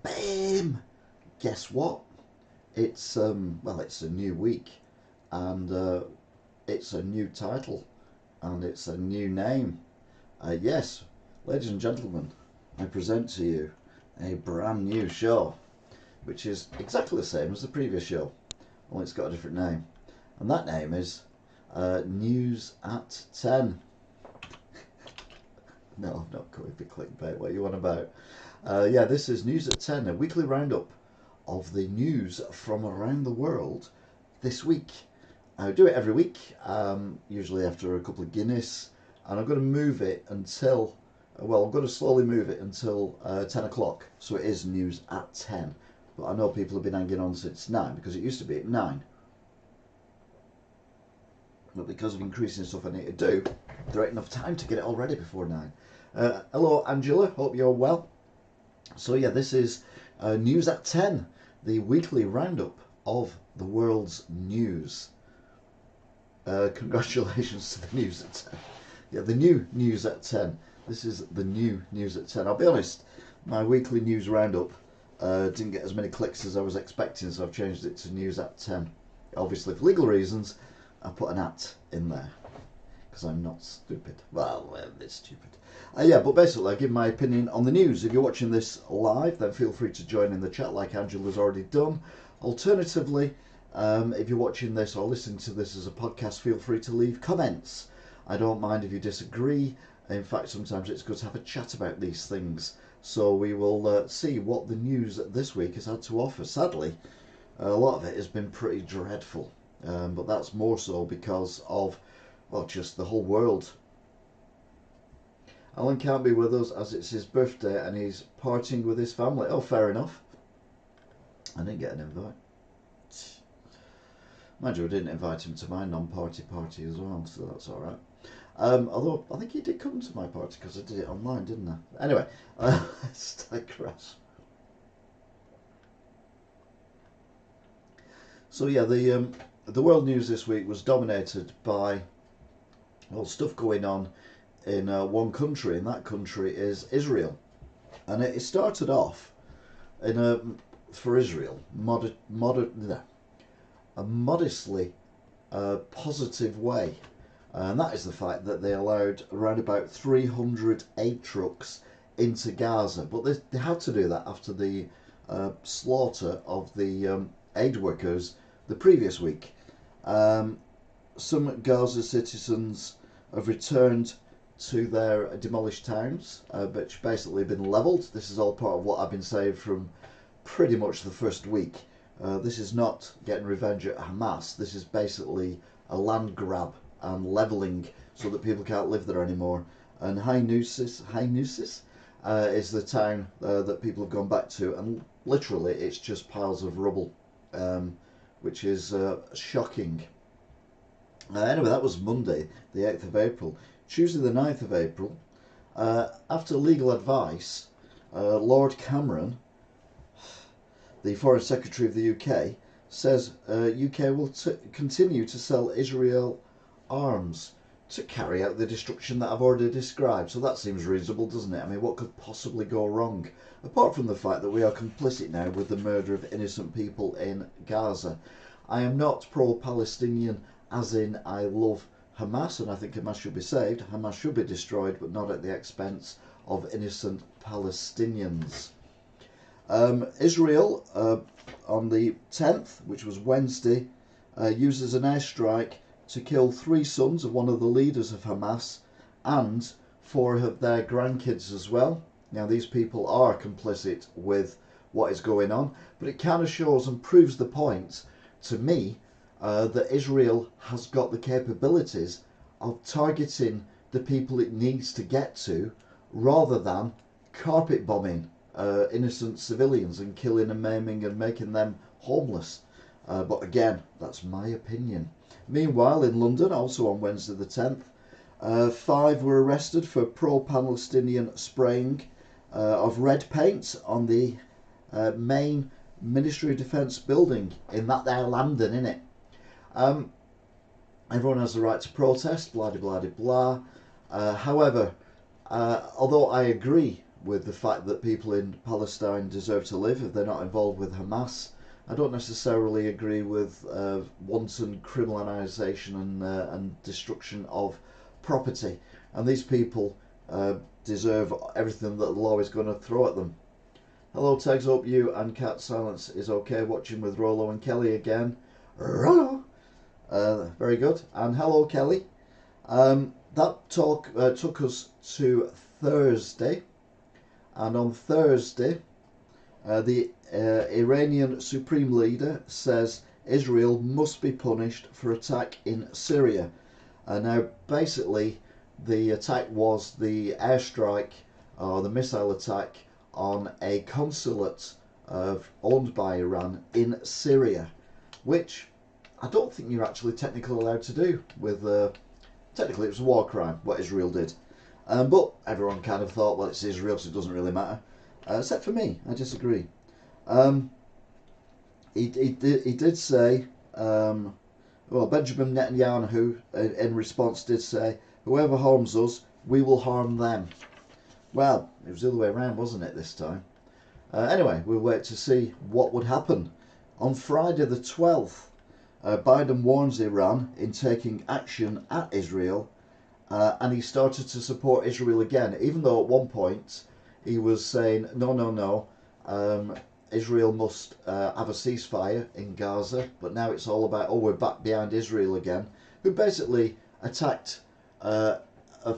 Bam! Guess what? It's well, it's a new week, and it's a new title, and it's a new name. Yes, ladies and gentlemen, I present to you a brand new show, which is exactly the same as the previous show, only it's got a different name, and that name is News at 10. No, not going for clickbait. What are you on about? Yeah, this is News at 10, a weekly roundup of the news from around the world this week. I do it every week, usually after a couple of Guinness, and I'm going to move it until, well, I'm going to slowly move it until 10 o'clock, so it is News at 10. But I know people have been hanging on since 9, because it used to be at 9. But because of increasing stuff I need to do, there ain't enough time to get it all ready before 9. Hello Angela, hope you're well. So yeah, this is News at 10, the weekly roundup of the world's news. Congratulations to the News at 10. Yeah, the new News at 10. This is the new News at 10. I'll be honest, my weekly news roundup didn't get as many clicks as I was expecting, so I've changed it to News at 10. Obviously, for legal reasons, I put an at in there, because I'm not stupid. Well, a bit stupid. Yeah, but basically I give my opinion on the news. If you're watching this live, then feel free to join in the chat like Angela's already done. Alternatively, if you're watching this or listening to this as a podcast, feel free to leave comments. I don't mind if you disagree. In fact, sometimes it's good to have a chat about these things. So we will see what the news this week has had to offer. Sadly, a lot of it has been pretty dreadful. But that's more so because of, well, just the whole world. Alan can't be with us as it's his birthday and he's partying with his family. Oh, fair enough. I didn't get an invite. Mind you, I didn't invite him to my non-party party as well, so that's alright. Although, I think he did come to my party because I did it online, didn't I? Anyway, let's digress. So yeah, the world news this week was dominated by, well, stuff going on in one country, and that country is Israel. And it started off in for Israel, a modestly positive way. And that is the fact that they allowed around about 300 aid trucks into Gaza. But they had to do that after the slaughter of the aid workers the previous week. Some Gaza citizens have returned to their demolished towns, which basically been levelled. This is all part of what I've been saying from pretty much the first week. This is not getting revenge at Hamas. This is basically a land grab and levelling so that people can't live there anymore. And Hainusis is the town that people have gone back to, and literally it's just piles of rubble, which is shocking. Anyway, that was Monday, the 8th of April. Tuesday, the 9th of April, after legal advice, Lord Cameron, the Foreign Secretary of the UK, says UK will continue to sell Israel arms to carry out the destruction that I've already described. So that seems reasonable, doesn't it? I mean, what could possibly go wrong? Apart from the fact that we are complicit now with the murder of innocent people in Gaza. I am not pro-Palestinian, as in I love Hamas, and I think Hamas should be saved. Hamas should be destroyed, but not at the expense of innocent Palestinians. Israel, on the 10th, which was Wednesday, uses an airstrike to kill 3 sons of one of the leaders of Hamas and 4 of their grandkids as well. Now, these people are complicit with what is going on, but it kind of shows and proves the point to me that Israel has got the capabilities of targeting the people it needs to get to, rather than carpet bombing innocent civilians and killing and maiming and making them homeless. But again, that's my opinion. Meanwhile, in London, also on Wednesday the 10th, 5 were arrested for pro-Palestinian spraying of red paint on the main Ministry of Defence building in that there London, innit? Everyone has the right to protest, blah blah blah blah. However, although I agree with the fact that people in Palestine deserve to live if they're not involved with Hamas. I don't necessarily agree with wanton criminalisation and destruction of property. And these people deserve everything that the law is going to throw at them. Hello Tegs, hope you and Cat Silence is okay, watching with Rollo and Kelly again. Rollo! Very good. And hello Kelly. That talk took us to Thursday. And on Thursday, the Iranian Supreme Leader says Israel must be punished for attack in Syria. Now, basically, the attack was the airstrike or the missile attack on a consulate owned by Iran in Syria, which I don't think you're actually technically allowed to do. With technically, it was a war crime what Israel did. But everyone kind of thought, well, it's Israel, so it doesn't really matter. Except for me, I disagree. He did say, well, Benjamin Netanyahu, in response, did say, whoever harms us, we will harm them. Well, it was the other way around, wasn't it, this time? Anyway, we'll wait to see what would happen. On Friday the 12th, Biden warns Iran in taking action at Israel. And he started to support Israel again, even though at one point he was saying, no, Israel must have a ceasefire in Gaza, but now it's all about, we're back behind Israel again, who basically attacked a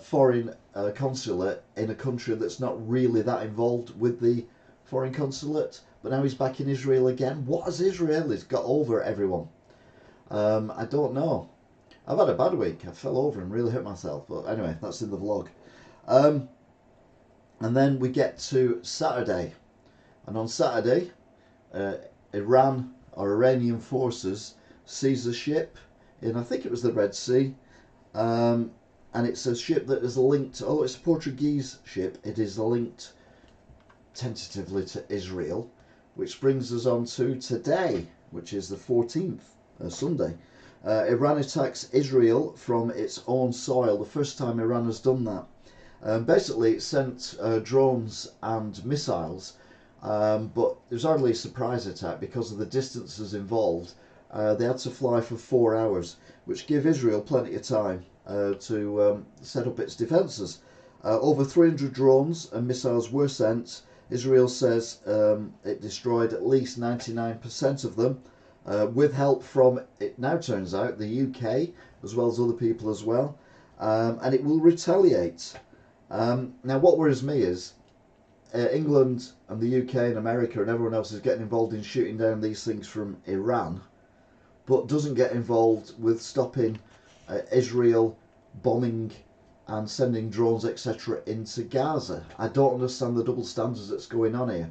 foreign consulate in a country that's not really that involved with the foreign consulate, but now he's back in Israel again. What has Israelis got over everyone? I don't know. I've had a bad week. I fell over and really hurt myself. But anyway, that's in the vlog. And then we get to Saturday. And on Saturday, Iran or Iranian forces seize a ship in, I think it was the Red Sea. And it's a ship that is linked, although it's a Portuguese ship, it is linked tentatively to Israel. Which brings us on to today, which is the 14th, Sunday. Iran attacks Israel from its own soil. The first time Iran has done that. Basically, it sent drones and missiles, but it was hardly a surprise attack because of the distances involved. They had to fly for 4 hours, which gave Israel plenty of time to set up its defences. Over 300 drones and missiles were sent. Israel says it destroyed at least 99% of them. With help from, it now turns out, the UK, as well as other people as well, and it will retaliate. Now, what worries me is England and the UK and America and everyone else is getting involved in shooting down these things from Iran, but doesn't get involved with stopping Israel bombing and sending drones, etc., into Gaza. I don't understand the double standards that's going on here.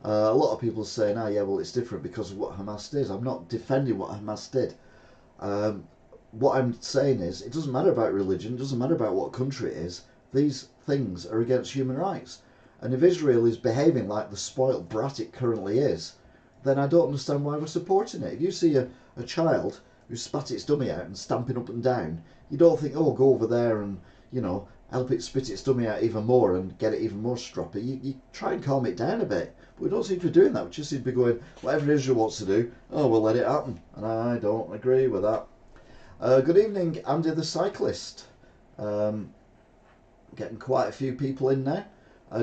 A lot of people are saying, yeah, well, it's different because of what Hamas did. I'm not defending what Hamas did. What I'm saying is, it doesn't matter about religion, it doesn't matter about what country it is. These things are against human rights. And if Israel is behaving like the spoilt brat it currently is, then I don't understand why we're supporting it. If you see a child who spat its dummy out and stamping up and down, you don't think, go over there and, help it spit its dummy out even more and get it even more stroppy. You try and calm it down a bit. But we don't seem to be doing that. We just seem to be going, whatever Israel wants to do, we'll let it happen. And I don't agree with that. Good evening, Andy the Cyclist. Getting quite a few people in now.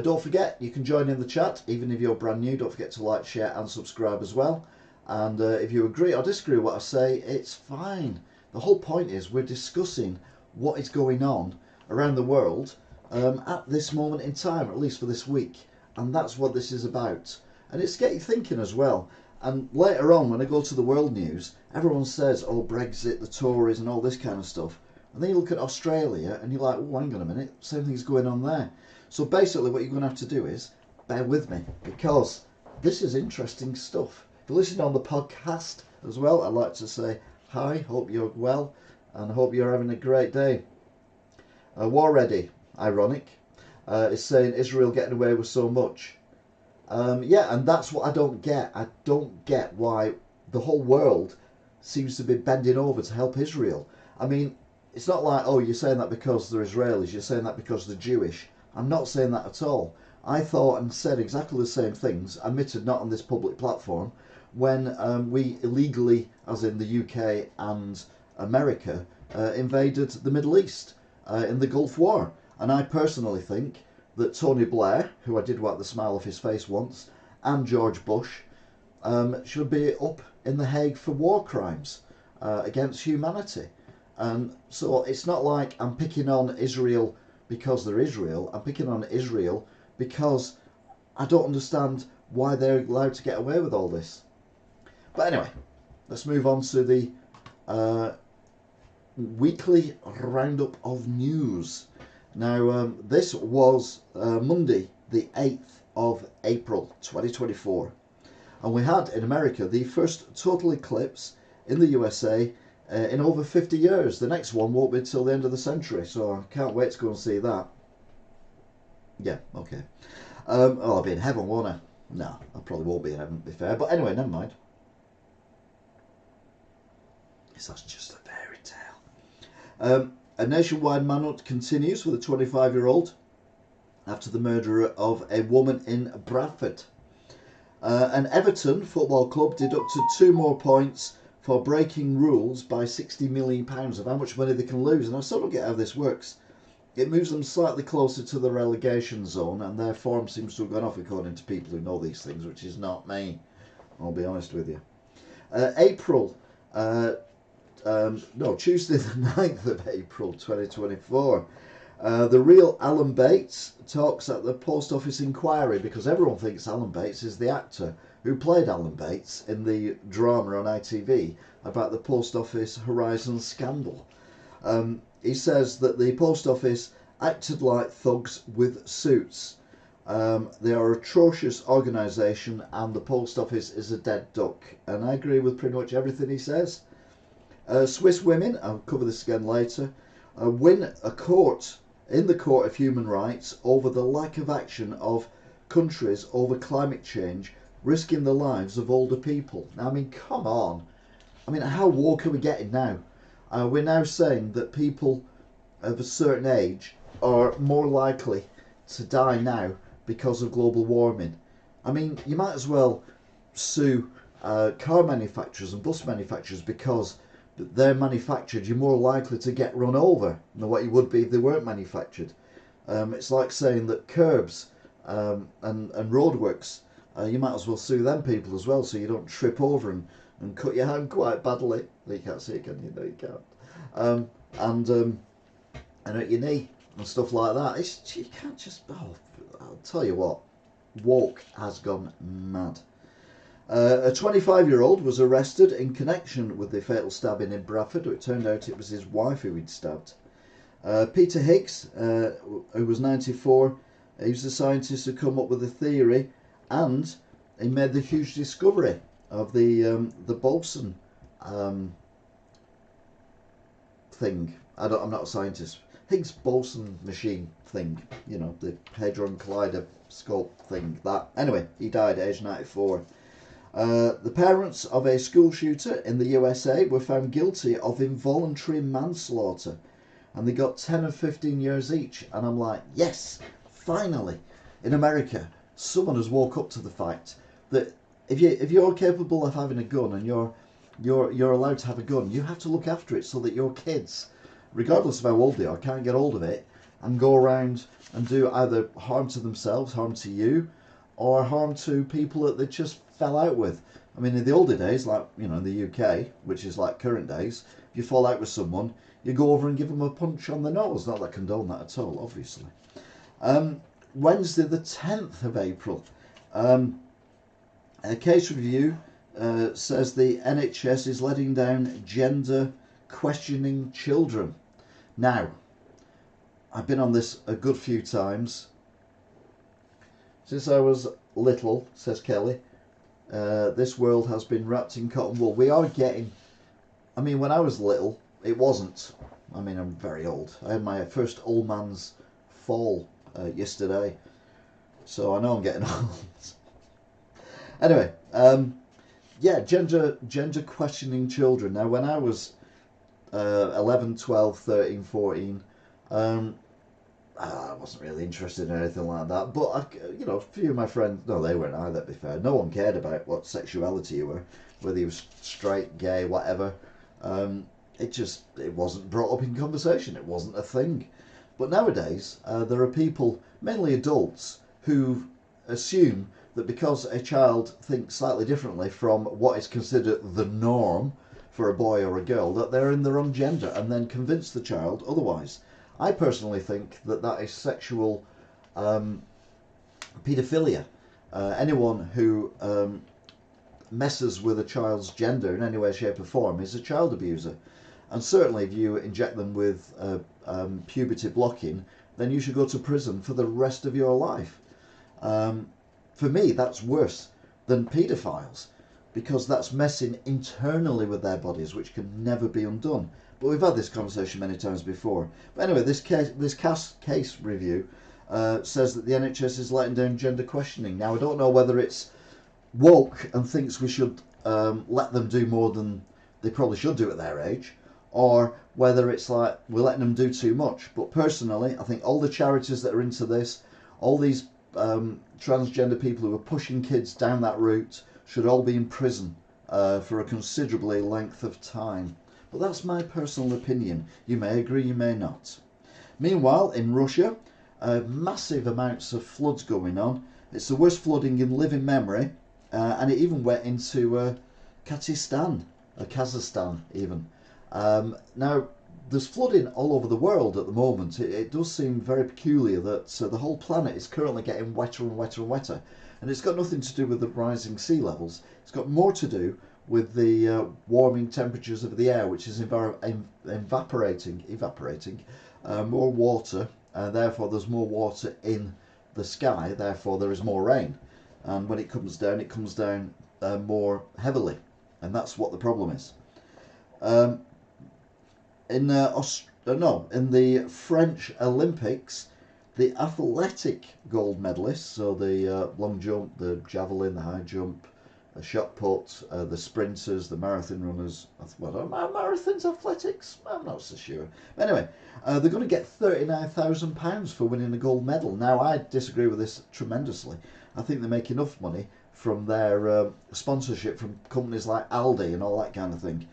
Don't forget, you can join in the chat, even if you're brand new. Don't forget to like, share and subscribe as well. And if you agree or disagree with what I say, it's fine. The whole point is we're discussing what is going on around the world at this moment in time, or at least for this week. And that's what this is about. And it's get you thinking as well. And later on, when I go to the world news, everyone says, Brexit, the Tories and all this kind of stuff. And then you look at Australia and you're like, hang on a minute, same thing's going on there. So basically what you're going to have to do is bear with me, because this is interesting stuff. If you're listening on the podcast as well, I'd like to say hi, hope you're well, and hope you're having a great day. War Ready, ironic, is saying Israel getting away with so much. Yeah, and that's what I don't get. I don't get why the whole world seems to be bending over to help Israel. I mean, it's not like, you're saying that because they're Israelis, you're saying that because they're Jewish. I'm not saying that at all. I thought and said exactly the same things, admitted not on this public platform, when we illegally, as in the UK and America, invaded the Middle East in the Gulf War. And I personally think that Tony Blair, who I did wipe the smile off his face once, and George Bush should be up in The Hague for war crimes against humanity. And so it's not like I'm picking on Israel because they're Israel. I'm picking on Israel because I don't understand why they're allowed to get away with all this. But anyway, let's move on to the weekly roundup of news. Now, this was Monday, the 8th of April 2024. And we had in America the first total eclipse in the USA in over 50 years. The next one won't be till the end of the century, so I can't wait to go and see that. Yeah, okay. I'll be in heaven, won't I? No, I probably won't be in heaven, to be fair. But anyway, never mind. That's just a fairy tale. A nationwide manhunt continues for the 25-year-old after the murder of a woman in Bradford. And Everton Football Club deducted 2 more points for breaking rules by £60 million of how much money they can lose. And I still don't get how this works. It moves them slightly closer to the relegation zone, and their form seems to have gone off according to people who know these things, which is not me. I'll be honest with you. Tuesday the 9th of April 2024. The real Alan Bates talks at the Post Office inquiry, because everyone thinks Alan Bates is the actor who played Alan Bates in the drama on ITV about the Post Office Horizon scandal. He says that the Post Office acted like thugs with suits. They are an atrocious organisation and the Post Office is a dead duck. And I agree with pretty much everything he says. Swiss women, I'll cover this again later, win a court in the Court of Human Rights over the lack of action of countries over climate change, risking the lives of older people. Now, I mean, come on. I mean, how woke are we getting now? We're now saying that people of a certain age are more likely to die now because of global warming. I mean, you might as well sue car manufacturers and bus manufacturers because they're manufactured. You're more likely to get run over than what you would be if they weren't manufactured. It's like saying that curbs and roadworks, you might as well sue them people as well so you don't trip over and cut your hand quite badly. You can't see it, can you? No, you can't. And at your knee and stuff like that. You can't just... Oh, I'll tell you what. Woke has gone mad. A 25-year-old was arrested in connection with the fatal stabbing in Bradford. It turned out it was his wife who he'd stabbed. Peter Higgs, who was 94, he was the scientist who come up with the theory, and he made the huge discovery of the boson thing. I'm not a scientist. Higgs boson machine thing, you know, the Hadron Kaleidoscope thing. That anyway, he died at age 94. The parents of a school shooter in the USA were found guilty of involuntary manslaughter, and they got 10 and 15 years each. And I'm like, yes, finally, in America, someone has woke up to the fact that if you're capable of having a gun and you're allowed to have a gun, you have to look after it so that your kids, regardless of how old they are, can't get hold of it and go around and do either harm to themselves, harm to you, or harm to people that they just fell out with. I mean, in the older days, like, you know, in the UK, which is like current days, if you fall out with someone, you go over and give them a punch on the nose. Not that I condone that at all, obviously. Wednesday the 10th of April. A case review says the NHS is letting down gender questioning children. Now, I've been on this a good few times. Since I was little, says Kelly, this world has been wrapped in cotton wool. We are getting... I mean, when I was little, it wasn't. I mean, I'm very old. I had my first old man's fall yesterday. So I know I'm getting old. Anyway, yeah, gender questioning children. Now, when I was 11, 12, 13, 14, I wasn't really interested in anything like that. But a few of my friends, no, they weren't either. To be fair, no one cared about what sexuality you were, whether you were straight, gay, whatever. It wasn't brought up in conversation. It wasn't a thing. But nowadays, there are people, mainly adults, who assume that because a child thinks slightly differently from what is considered the norm for a boy or a girl, that they're in the wrong gender, and then convince the child otherwise. I personally think that that is sexual paedophilia. Anyone who messes with a child's gender in any way, shape or form is a child abuser. And certainly if you inject them with puberty blocking, then you should go to prison for the rest of your life. For me, that's worse than paedophiles, because that's messing internally with their bodies, which can never be undone. But we've had this conversation many times before. But anyway, this case review says that the NHS is letting down gender questioning. Now, I don't know whether it's woke and thinks we should let them do more than they probably should do at their age, or whether it's like we're letting them do too much. But personally, I think all the charities that are into this, all these transgender people who are pushing kids down that route, should all be in prison for a considerably length of time. But that's my personal opinion. You may agree, you may not. Meanwhile, in Russia, massive amounts of floods going on. It's the worst flooding in living memory, and it even went into Kazakhstan even. Now, there's flooding all over the world at the moment. It does seem very peculiar that the whole planet is currently getting wetter and wetter and wetter. And it's got nothing to do with the rising sea levels. It's got more to do with the warming temperatures of the air, which is evaporating more water, and therefore there's more water in the sky, therefore there is more rain. And when it comes down more heavily. And that's what the problem is. In the French Olympics, the athletic gold medalists, so the long jump, the javelin, the high jump, the shot put, the sprinters, the marathon runners. Well, are marathons athletics? I'm not so sure. But anyway, they're going to get £39,000 for winning a gold medal. Now, I disagree with this tremendously. I think they make enough money from their sponsorship from companies like Aldi and all that kind of thing.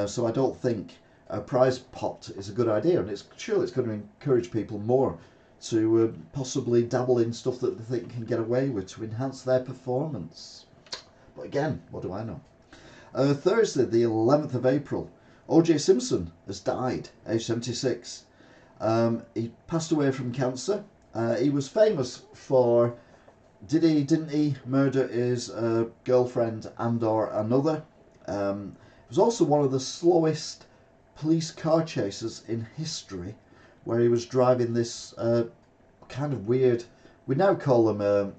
So I don't think a prize pot is a good idea, and surely it's going to encourage people more to possibly dabble in stuff that they think can get away with to enhance their performance. But again, what do I know? Thursday, the 11th of April, O.J. Simpson has died, aged 76. He passed away from cancer. He was famous for, didn't he murder his girlfriend and or another? He was also one of the slowest police car chases in history, where he was driving this kind of weird, we now call them,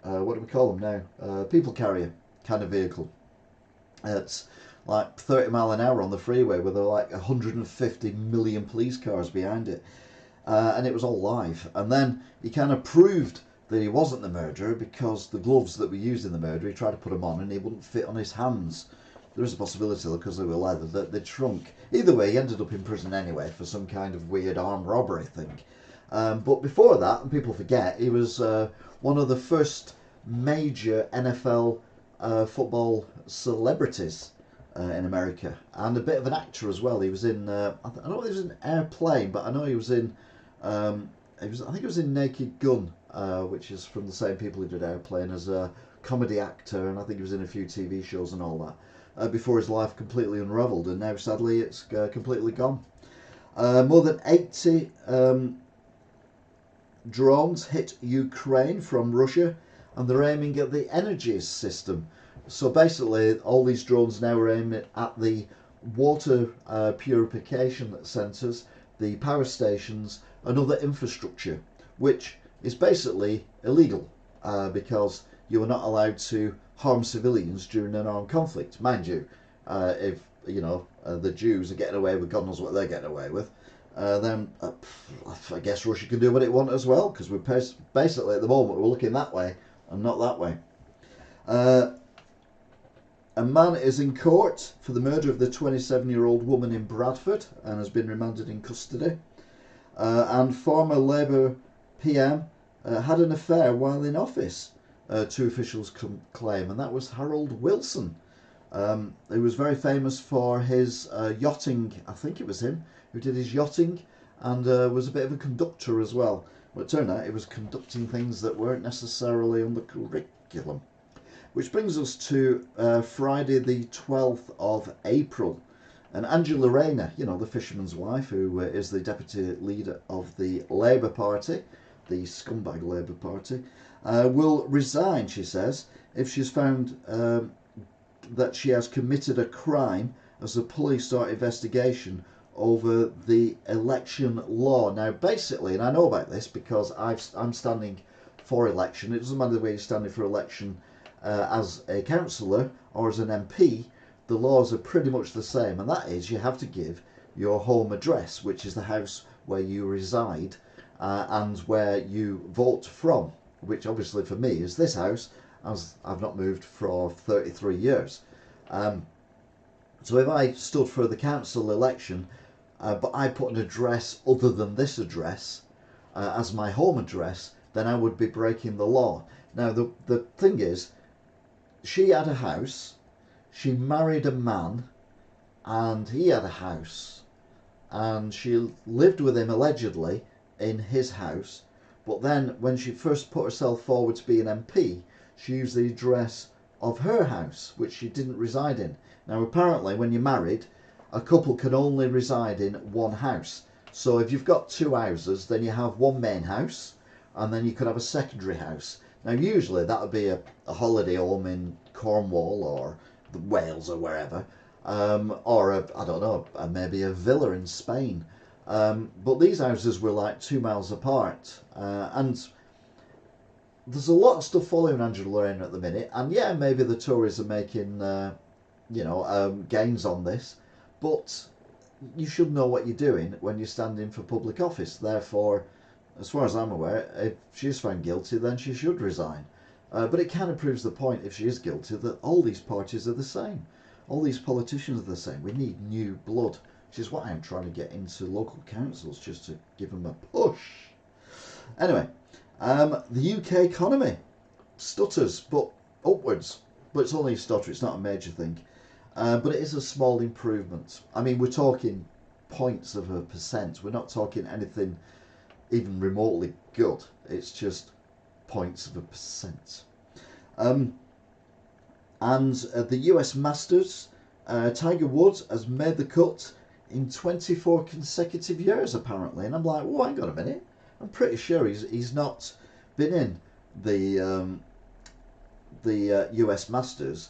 what do we call them now? People carrier kind of vehicle. It's like 30 mile an hour on the freeway with like 150 million police cars behind it. And it was all live. And then he kind of proved that he wasn't the murderer, because the gloves that were used in the murder, he tried to put them on and they wouldn't fit on his hands. There is a possibility, because they were leather, that they'd shrunk. Either way, he ended up in prison anyway for some kind of weird armed robbery thing. But before that, and people forget, he was one of the first major NFL football celebrities in America, and a bit of an actor as well. He was in, I don't know if he was in Airplane, but I know he was in, I think he was in Naked Gun, which is from the same people who did Airplane, as a comedy actor, and I think he was in a few TV shows and all that. Before his life completely unravelled, and now sadly it's completely gone. More than 80 drones hit Ukraine from Russia, and they're aiming at the energy system. So basically all these drones now are aiming at the water purification centres, the power stations and other infrastructure, which is basically illegal because you are not allowed to harm civilians during an armed conflict. Mind you, if the Jews are getting away with God knows what they're getting away with, then I guess Russia can do what it wants as well, because we're basically at the moment we're looking that way and not that way. A man is in court for the murder of the 27-year-old woman in Bradford and has been remanded in custody. And former Labour PM had an affair while in office, two officials claim, and that was Harold Wilson. He was very famous for his yachting. I think it was him who did his yachting, and was a bit of a conductor as well. But it turned out he was conducting things that weren't necessarily on the curriculum. Which brings us to Friday the 12th of April. And Angela Rayner, you know, the fisherman's wife, who is the deputy leader of the Labour Party, the scumbag Labour Party, will resign, she says, if she's found that she has committed a crime as the police start investigation over the election law. Now, basically, and I know about this because I'm standing for election. It doesn't matter whether you're standing for election as a councillor or as an MP, the laws are pretty much the same, and that is you have to give your home address, which is the house where you reside and where you vote from, which obviously for me is this house, as I've not moved for 33 years. So if I stood for the council election, but I put an address other than this address as my home address, then I would be breaking the law. Now the thing is, she had a house, she married a man, and he had a house, and she lived with him allegedly in his house, but then when she first put herself forward to be an MP, she used the address of her house, which she didn't reside in. Now apparently when you're married, a couple can only reside in one house. So if you've got two houses, then you have one main house, and then you could have a secondary house. Now usually that would be a holiday home in Cornwall or Wales or wherever, or I don't know, maybe a villa in Spain. But these houses were like 2 miles apart, and there's a lot of stuff following Angela Rayner at the minute, and yeah, maybe the Tories are making gains on this, but you should know what you're doing when you're standing for public office. Therefore, as far as I'm aware, if she's found guilty, then she should resign. But it kind of proves the point, if she is guilty, that all these parties are the same. All these politicians are the same. We need new blood, which is what I'm trying to get into local councils, just to give them a push. Anyway, the UK economy stutters, but upwards. But it's only a stutter, it's not a major thing. But it is a small improvement. I mean, we're talking points of a percent. We're not talking anything even remotely good. It's just points of a percent. And the US Masters, Tiger Woods has made the cut in 24 consecutive years apparently, and I'm like, oh, hang on a minute, I'm pretty sure he's not been in the US Masters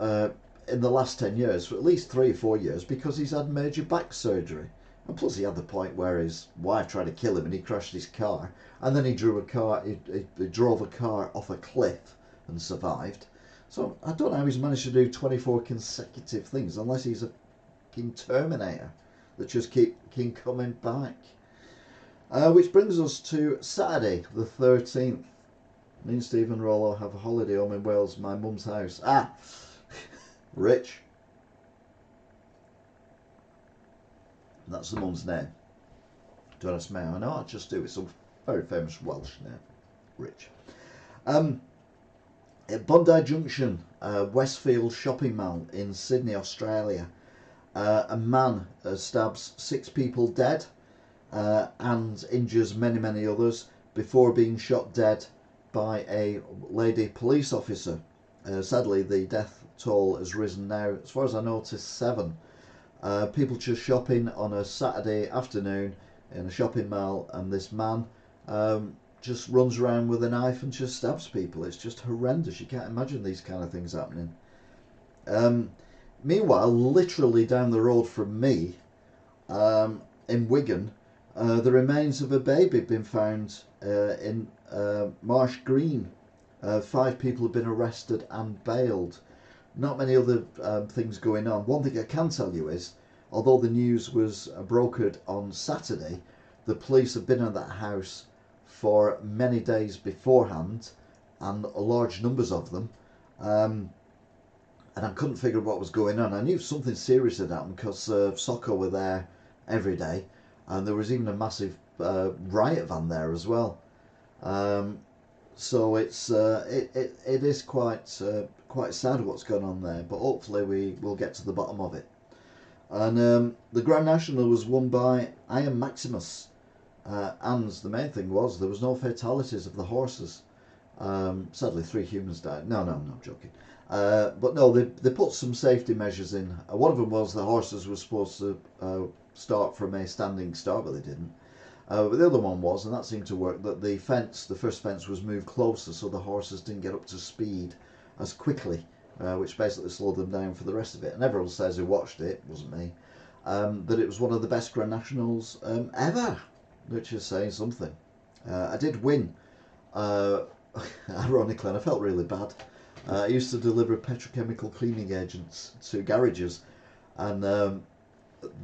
in the last 10 years for at least 3 or 4 years, because he's had major back surgery. And plus he had the point where his wife tried to kill him and he crashed his car, and then he drove a car off a cliff and survived. So I don't know how he's managed to do 24 consecutive things, unless he's a fucking Terminator that just keep coming back. Which brings us to Saturday the 13th. Me and Stephen Rollo have a holiday home in Wales, my mum's house. Rich. That's the mum's name. Don't ask me how I know, I just do. It's a very famous Welsh name. Rich. At Bondi Junction, Westfield shopping mall in Sydney, Australia, a man stabs 6 people dead and injures many others before being shot dead by a lady police officer. Sadly, the death toll has risen now, as far as I know, to 7. People just shopping on a Saturday afternoon in a shopping mall, and this man just runs around with a knife and just stabs people. It's just horrendous. You can't imagine these kind of things happening. Meanwhile, literally down the road from me, in Wigan, the remains of a baby have been found in Marsh Green. 5 people have been arrested and bailed. Not many other things going on. One thing I can tell you is, although the news was brokered on Saturday, the police have been at that house for many days beforehand, and large numbers of them, and I couldn't figure out what was going on. I knew something serious had happened because Soccer were there every day, and there was even a massive riot van there as well. So it's it is quite sad what's going on there, but hopefully we will get to the bottom of it. And the Grand National was won by Iron Maximus, and the main thing was there was no fatalities of the horses. Sadly, 3 humans died. No, I'm not joking. But no, they put some safety measures in. One of them was the horses were supposed to start from a standing start, but they didn't. But the other one was, and that seemed to work, that the first fence was moved closer so the horses didn't get up to speed as quickly, which basically slowed them down for the rest of it. And everyone says who watched it, wasn't me, that it was one of the best Grand Nationals ever, which is saying something. I did win, ironically, and I felt really bad. I used to deliver petrochemical cleaning agents to garages, and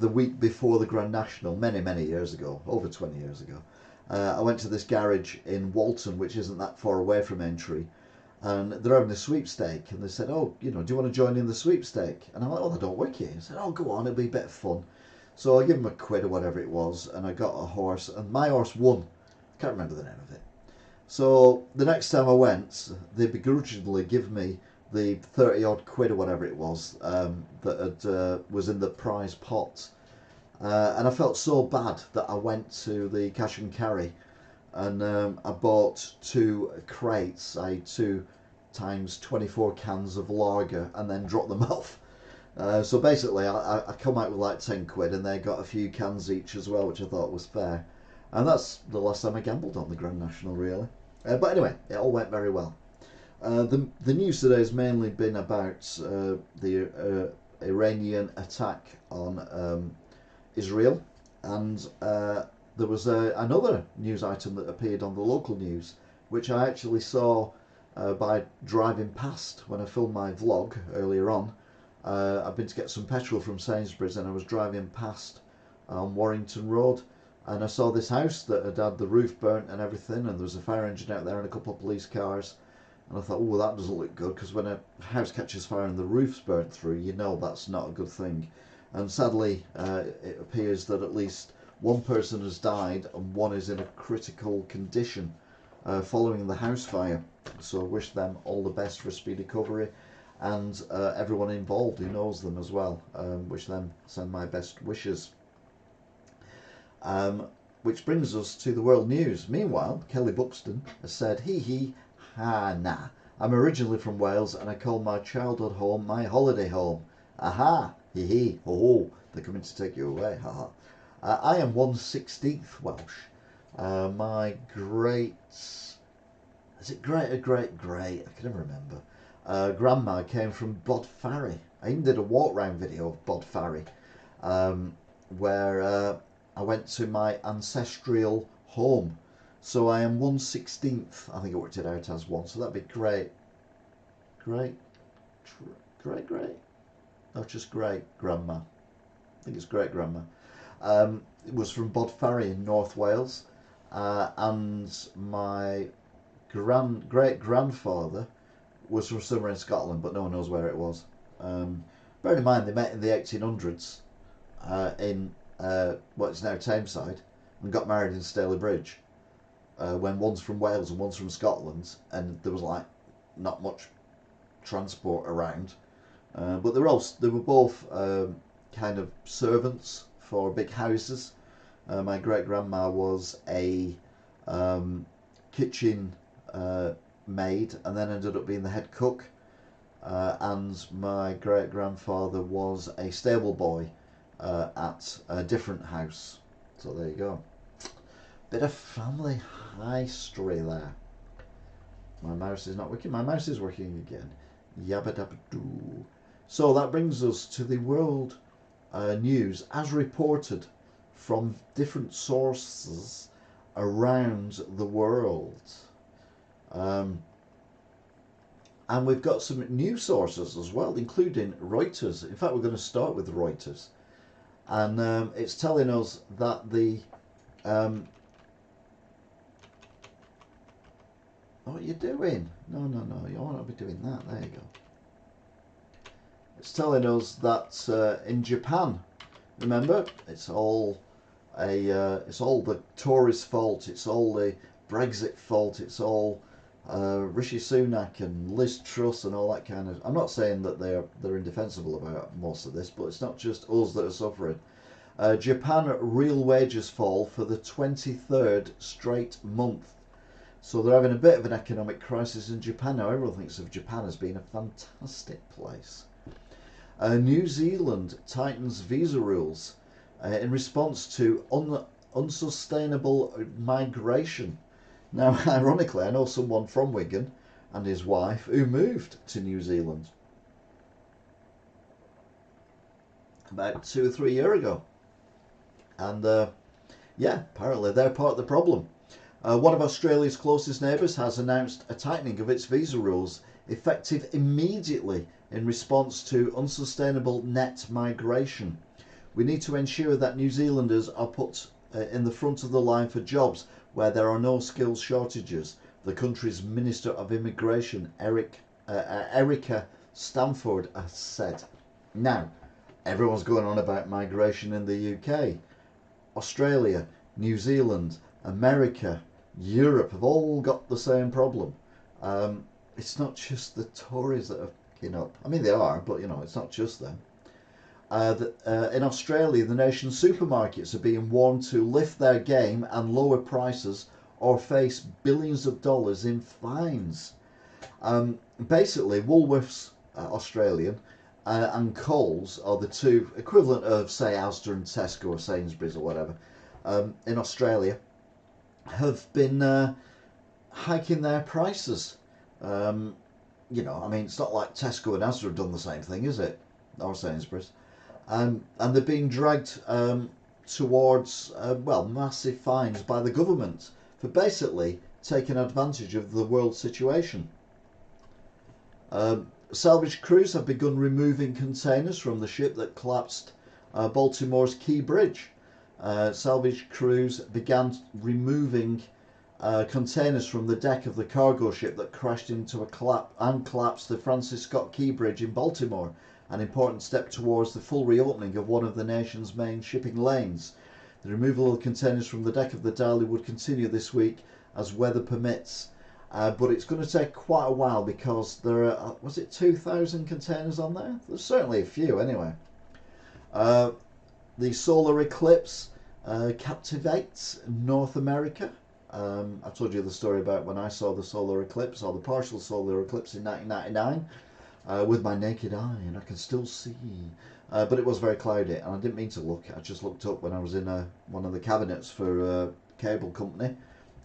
the week before the Grand National, many years ago, over 20 years ago, I went to this garage in Walton, which isn't that far away from Entry, and they're having a sweepstake, and they said, oh, do you want to join in the sweepstake? And I'm like, oh, I don't work here. He said, oh, go on, it'll be a bit of fun. So I give them £1 or whatever it was, and I got a horse, and my horse won. I can't remember the name of it. So the next time I went, they begrudgingly give me the 30 odd quid or whatever it was that was in the prize pot, and I felt so bad that I went to the cash and carry, and I bought 2 crates. I had 2 times 24 cans of lager and then dropped them off. So basically I come out with like 10 quid, and they got a few cans each as well, which I thought was fair. And that's the last time I gambled on the Grand National, really. But anyway, it all went very well. The news today has mainly been about the Iranian attack on Israel, and there was another news item that appeared on the local news, which I actually saw by driving past when I filmed my vlog earlier on. I've been to get some petrol from Sainsbury's, and I was driving past on Warrington Road, and I saw this house that had the roof burnt and everything, and there was a fire engine out there and a couple of police cars. And I thought, oh, that doesn't look good, because when a house catches fire and the roof's burnt through, that's not a good thing. And sadly, it appears that at least 1 person has died and 1 is in a critical condition following the house fire. So I wish them all the best for a speedy recovery, and everyone involved who knows them as well. Send my best wishes. Which brings us to the world news. Meanwhile, Kelly Buxton has said, hee ha nah. I'm originally from Wales, and I call my childhood home my holiday home. Aha, hee ho ho. They're coming to take you away. Haha. I am 1/16th Welsh. My great, is it great or great? I can never remember. Grandma came from Bodfari. I even did a walk round video of Bodfari, where I went to my ancestral home. So I am 1/16th. I think I worked it out as 1. So that'd be great. No, just great grandma. I think it's great grandma. It was from Bodfari in North Wales, and my great grandfather was from somewhere in Scotland, but no one knows where it was. Bear in mind, they met in the 1800s in what's now Tameside, and got married in Staley Bridge. When one's from Wales and one's from Scotland, and there was like not much transport around, but they were both kind of servants for big houses. My great grandma was a kitchen maid, and then ended up being the head cook, and my great grandfather was a stable boy at a different house. So there you go. Bit of family history there. My mouse is not working. My mouse is working again. Yabba dabba doo. So that brings us to the world news as reported from different sources around the world. And we've got some news sources as well, including Reuters. In fact, we're going to start with Reuters. And it's telling us that the what are you doing? No, you don't want to be doing that. There you go. It's telling us that in Japan, remember, it's all it's all the Tories' fault, it's all the Brexit fault, it's all Rishi Sunak and Liz Truss and all that kind of. I'm not saying that they're indefensible about most of this, but it's not just us that are suffering. Japan real wages fall for the 23rd straight month. So they're having a bit of an economic crisis in Japan now. Everyone thinks of Japan as being a fantastic place. New Zealand tightens visa rules in response to unsustainable migration. Now, ironically, I know someone from Wigan and his wife who moved to New Zealand about 2 or 3 years ago. And yeah, apparently they're part of the problem. One of Australia's closest neighbours has announced a tightening of its visa rules, effective immediately in response to unsustainable net migration. We need to ensure that New Zealanders are put in the front of the line for jobs where there are no skills shortages, the country's Minister of Immigration, Erica Stanford, has said. Now, everyone's going on about migration in the UK. Australia, New Zealand, America, Europe have all got the same problem. It's not just the Tories that are picking up. I mean, they are, but it's not just them. In Australia, the nation's supermarkets are being warned to lift their game and lower prices or face billions of dollars in fines. Basically, Woolworths Australian and Coles are the two equivalent of, say, Asda and Tesco or Sainsbury's or whatever in Australia, have been hiking their prices. I mean, it's not like Tesco and Asda have done the same thing, is it? Or Sainsbury's. And they're being dragged towards, massive fines by the government for basically taking advantage of the world situation. Salvage crews have begun removing containers from the ship that collapsed Baltimore's Key Bridge. Salvage crews began removing containers from the deck of the cargo ship that crashed into collapsed the Francis Scott Key Bridge in Baltimore, an important step towards the full reopening of one of the nation's main shipping lanes. The removal of containers from the deck of the Dali would continue this week as weather permits. But it's going to take quite a while because there are, 2,000 containers on there? There's certainly a few anyway. The solar eclipse captivates North America. I've told you the story about when I saw the solar eclipse, or the partial solar eclipse in 1999, with my naked eye, and I can still see. But it was very cloudy, and I didn't mean to look. I just looked up when I was in one of the cabinets for a cable company.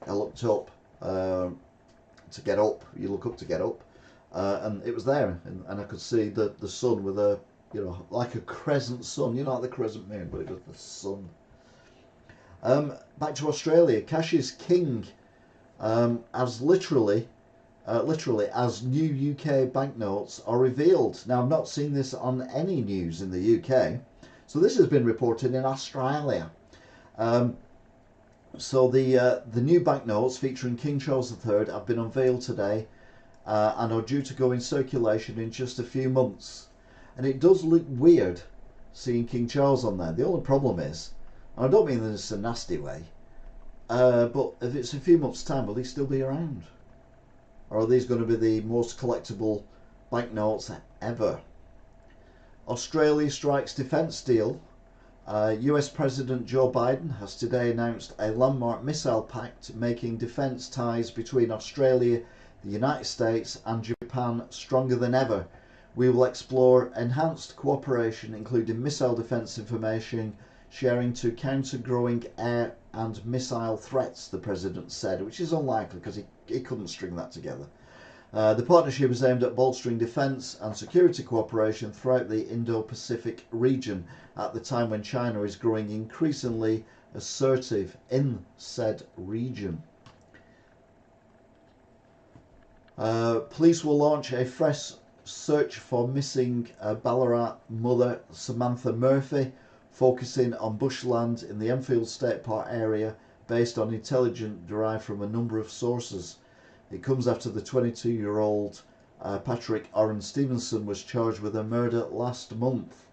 I looked up to get up. You look up to get up, and it was there, and I could see the sun with a, like a crescent sun, like the crescent moon, but it was the sun. Back to Australia, cash is king, as literally as new UK banknotes are revealed. Now, I've not seen this on any news in the UK, so this has been reported in Australia. So the new banknotes featuring King Charles III have been unveiled today and are due to go in circulation in just a few months. And it does look weird seeing King Charles on there. The only problem is, and I don't mean this in a nasty way, but if it's a few months' time, will he still be around? Or are these going to be the most collectible banknotes ever? Australia strikes defence deal. US President Joe Biden has today announced a landmark missile pact making defence ties between Australia, the United States and Japan stronger than ever. We will explore enhanced cooperation, including missile defence information sharing to counter growing air and missile threats, the President said, which is unlikely because he couldn't string that together. The partnership is aimed at bolstering defence and security cooperation throughout the Indo-Pacific region at the time when China is growing increasingly assertive in said region. Police will launch a fresh search for missing Ballarat mother Samantha Murphy, focusing on bushland in the Enfield State Park area based on intelligence derived from a number of sources. It comes after the 22-year-old Patrick Oren Stevenson was charged with a murder last month.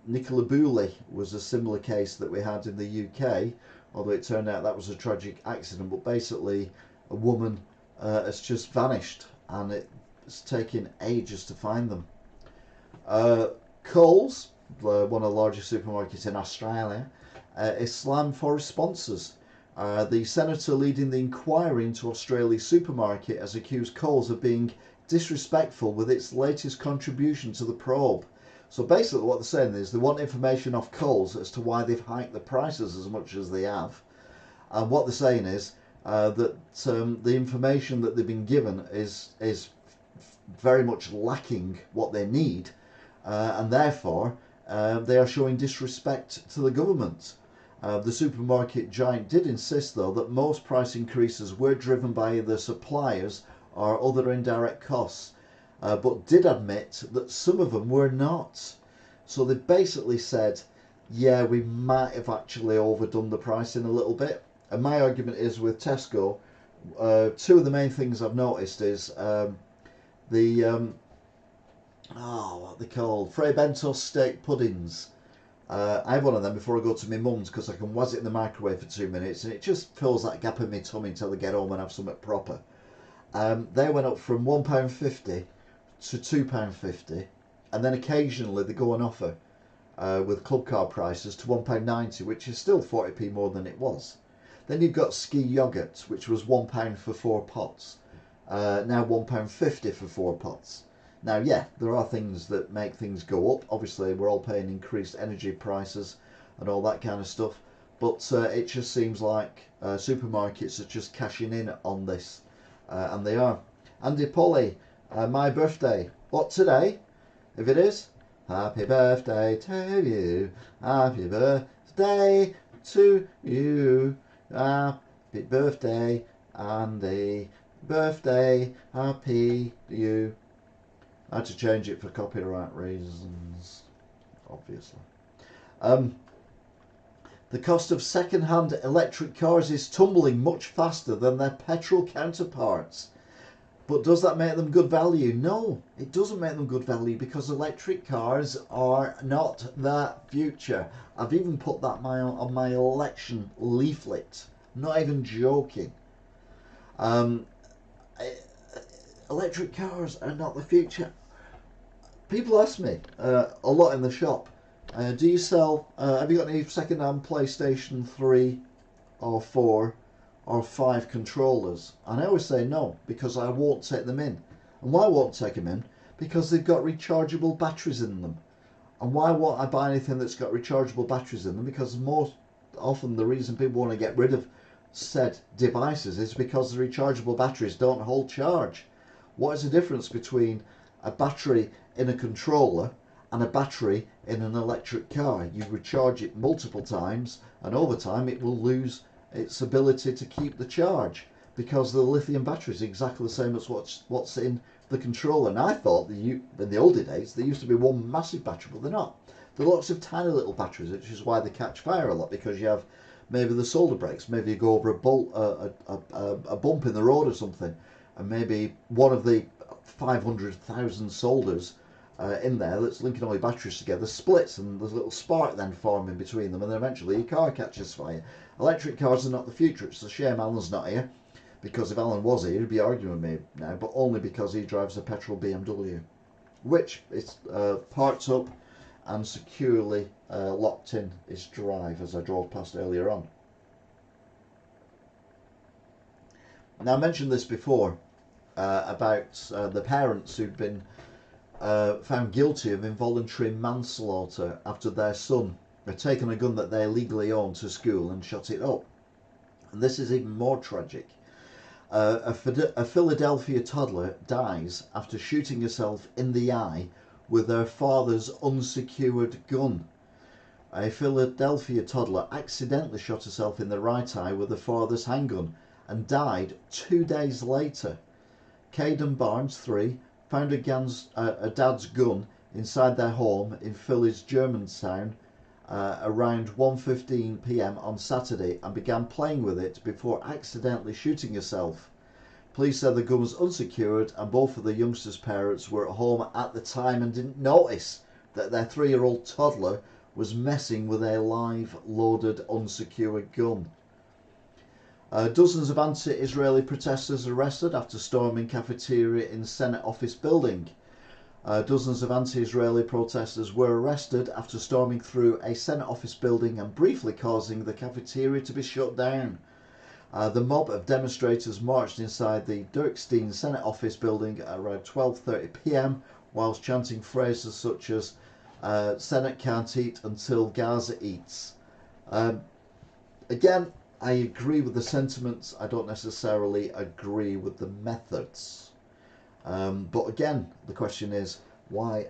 Nicola Booley was a similar case that we had in the UK, although it turned out that was a tragic accident. But basically, a woman has just vanished, and it's taken ages to find them. Coles, one of the largest supermarkets in Australia, is slammed for responses. The senator leading the inquiry into Australia's supermarket has accused Coles of being disrespectful with its latest contribution to the probe. So basically what they're saying is they want information off Coles as to why they've hiked the prices as much as they have. And what they're saying is that the information that they've been given is very much lacking what they need, and therefore they are showing disrespect to the government. The supermarket giant did insist, though, that most price increases were driven by either suppliers or other indirect costs, but did admit that some of them were not. So they basically said, yeah, we might have actually overdone the pricing a little bit. And my argument is with Tesco, two of the main things I've noticed is what they called Fray Bentos steak puddings. I have one of them before I go to my mum's because I can waz it in the microwave for 2 minutes and it just fills that gap in my tummy until I get home and have something proper. They went up from £1.50 to £2.50, and then occasionally they go on offer with club card prices to £1.90, which is still 40p more than it was. Then you've got Ski Yogurt, which was £1 for 4 pots, now £1.50 for 4 pots. Now, yeah, there are things that make things go up. Obviously, we're all paying increased energy prices and all that kind of stuff. But it just seems like supermarkets are just cashing in on this. And they are. Andy Polly, my birthday. What, today? If it is, happy birthday to you. Happy birthday to you. Happy birthday, Andy. Birthday, happy you. I had to change it for copyright reasons, obviously. The cost of second-hand electric cars is tumbling much faster than their petrol counterparts. But does that make them good value? No, it doesn't make them good value, because electric cars are not the future. I've even put that on my election leaflet. I'm not even joking. Electric cars are not the future. People ask me a lot in the shop, do you sell, have you got any second-hand PlayStation 3 or 4 or 5 controllers? And I always say no, because I won't take them in. And why I won't take them in? Because they've got rechargeable batteries in them. And why won't I buy anything that's got rechargeable batteries in them? Because most often the reason people want to get rid of said devices is because the rechargeable batteries don't hold charge. What is the difference between a battery in a controller and a battery in an electric car? You recharge it multiple times, and over time it will lose its ability to keep the charge, because the lithium battery is exactly the same as what's in the controller. And I thought in the older days there used to be one massive battery, but they're not. There are lots of tiny little batteries, which is why they catch fire a lot, because you have maybe the solder breaks, maybe you go over a bump in the road or something, and maybe one of the 500,000 solders in there that's linking all your batteries together splits, and there's a little spark then forming between them, and then eventually your car catches fire. Electric cars are not the future. It's a shame Alan's not here, because if Alan was here he'd be arguing with me now, but only because he drives a petrol BMW, which is parked up and securely locked in his drive, as I drove past earlier on. Now, I mentioned this before about the parents who've been found guilty of involuntary manslaughter after their son had taken a gun that they legally owned to school and shot it up. And this is even more tragic. A Philadelphia toddler dies after shooting herself in the eye with her father's unsecured gun. A Philadelphia toddler accidentally shot herself in the right eye with her father's handgun and died 2 days later. Caden Barnes, 3, found a dad's gun inside their home in Philly's Germantown around 1:15 p.m. on Saturday and began playing with it before accidentally shooting herself. Police said the gun was unsecured and both of the youngster's parents were at home at the time and didn't notice that their 3-year-old toddler was messing with a live, loaded, unsecured gun. Dozens of anti-Israeli protesters arrested after storming cafeteria in Senate office building. Dozens of anti-Israeli protesters were arrested after storming through a Senate office building and briefly causing the cafeteria to be shut down. The mob of demonstrators marched inside the Dirkstein Senate office building at around 12:30 p.m. whilst chanting phrases such as Senate can't eat until Gaza eats. Again, I agree with the sentiments. I don't necessarily agree with the methods. But again, the question is, why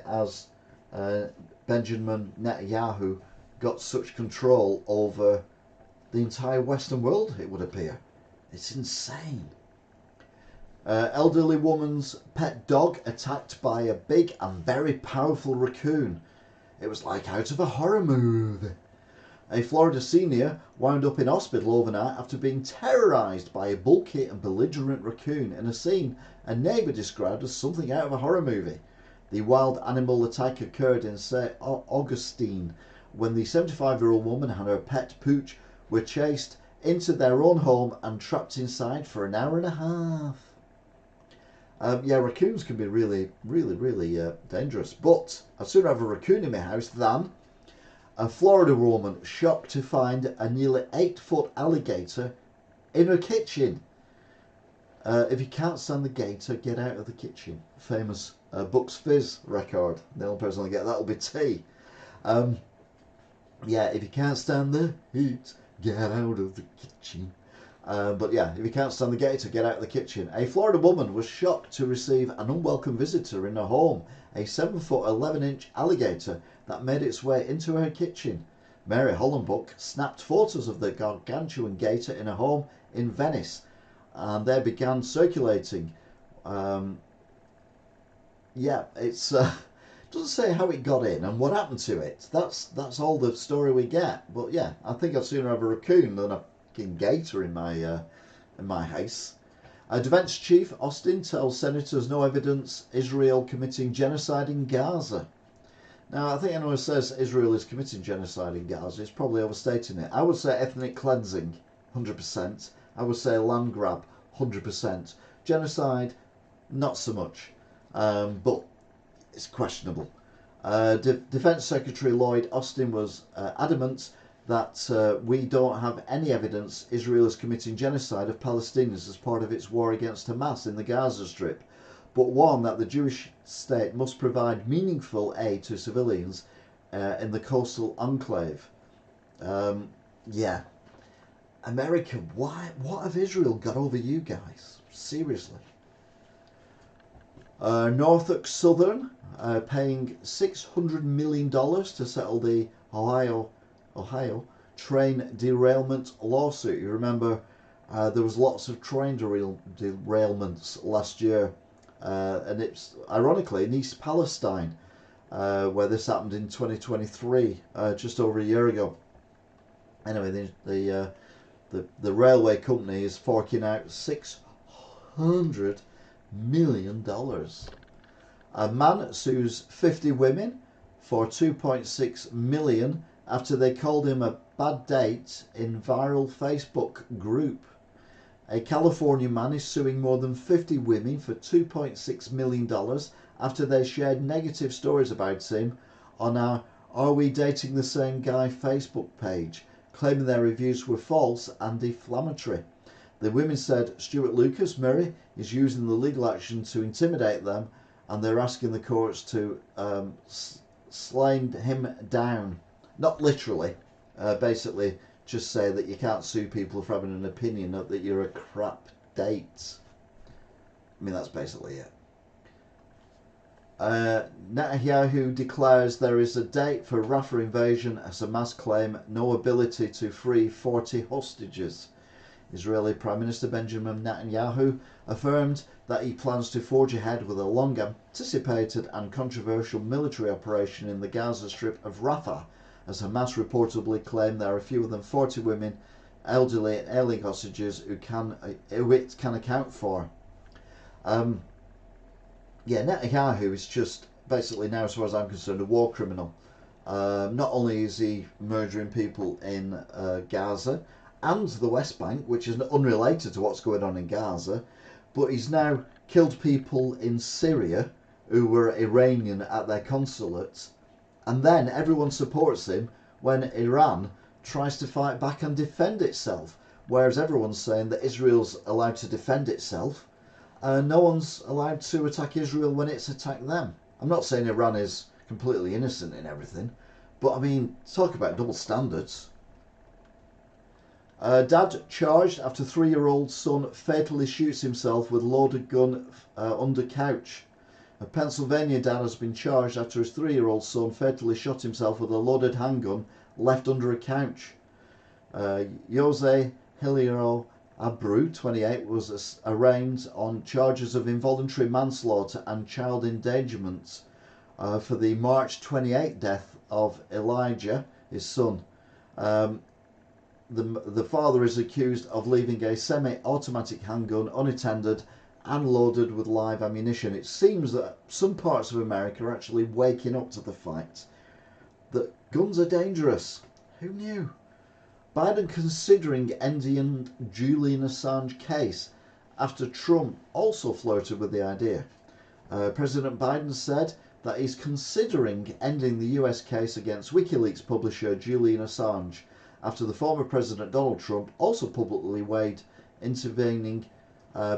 has Benjamin Netanyahu got such control over the entire Western world, it would appear? It's insane. Elderly woman's pet dog attacked by a big and very powerful raccoon. It was like out of a horror movie. A Florida senior wound up in hospital overnight after being terrorised by a bulky and belligerent raccoon in a scene a neighbour described as something out of a horror movie. The wild animal attack occurred in St. Augustine when the 75-year-old woman and her pet Pooch were chased into their own home and trapped inside for an hour and a half. Yeah, raccoons can be really dangerous, but I'd sooner have a raccoon in my house than a Florida woman shocked to find a nearly 8-foot alligator in her kitchen. If you can't stand the gator, get out of the kitchen. Famous Bucks Fizz record. The only person I get that will be T. Yeah, if you can't stand the heat, get out of the kitchen. But yeah, if you can't stand the gator, get out of the kitchen. A Florida woman was shocked to receive an unwelcome visitor in her home, a 7-foot 11-inch alligator that made its way into her kitchen. Mary Hollenbuck snapped photos of the gargantuan gator in her home in Venice, and they began circulating. Yeah, it's doesn't say how it got in and what happened to it. That's all the story we get. But yeah, I think I'd sooner have a raccoon than a fucking gator in my house. Defence Chief Austin tells senators no evidence Israel committing genocide in Gaza. Now, I think anyone who says Israel is committing genocide in Gaza is probably overstating it. I would say ethnic cleansing, 100%. I would say land grab, 100%. Genocide, not so much. But it's questionable. Defence Secretary Lloyd Austin was adamant that we don't have any evidence Israel is committing genocide of Palestinians as part of its war against Hamas in the Gaza Strip, but warned that the Jewish state must provide meaningful aid to civilians in the coastal enclave. Yeah. America, what have Israel got over you guys? Seriously. Norfolk Southern paying $600 million to settle the Ohio train derailment lawsuit. You remember there was lots of train derailments last year, and it's ironically in East Palestine where this happened in 2023, just over a year ago. Anyway, the railway company is forking out $600 million. A man sues 50 women for $2.6 million after they called him a bad date in viral Facebook group. A California man is suing more than 50 women for $2.6 million after they shared negative stories about him on our Are We Dating the Same Guy Facebook page, claiming their reviews were false and defamatory. The women said Stuart Lucas Murray is using the legal action to intimidate them, and they're asking the courts to slam him down. Not literally, basically just say that you can't sue people for having an opinion, not that you're a crap date. I mean, that's basically it. Netanyahu declares there is a date for Rafah invasion as Hamas claim no ability to free 40 hostages. Israeli Prime Minister Benjamin Netanyahu affirmed that he plans to forge ahead with a long anticipated and controversial military operation in the Gaza Strip of Rafah, as Hamas reportedly claim there are fewer than 40 women, elderly and ailing hostages who it can account for. Yeah, Netanyahu is just basically now, as far as I'm concerned, a war criminal. Not only is he murdering people in Gaza and the West Bank, which is unrelated to what's going on in Gaza, but he's now killed people in Syria who were Iranian at their consulates, and then everyone supports him when Iran tries to fight back and defend itself, whereas everyone's saying that Israel's allowed to defend itself. No one's allowed to attack Israel when it's attacked them. I'm not saying Iran is completely innocent in everything, but I mean, talk about double standards. Dad charged after 3-year-old son fatally shoots himself with loaded gun under couch. A Pennsylvania dad has been charged after his 3-year-old son fatally shot himself with a loaded handgun left under a couch. Jose Hiliro Abreu, 28, was arraigned on charges of involuntary manslaughter and child endangerment for the March 28 death of Elijah, his son. The father is accused of leaving a semi-automatic handgun unattended and loaded with live ammunition. It seems that some parts of America are actually waking up to the fact that guns are dangerous. Who knew? Biden considering ending Julian Assange case after Trump also flirted with the idea. President Biden said that he's considering ending the US case against WikiLeaks publisher Julian Assange after the former President Donald Trump also publicly weighed intervening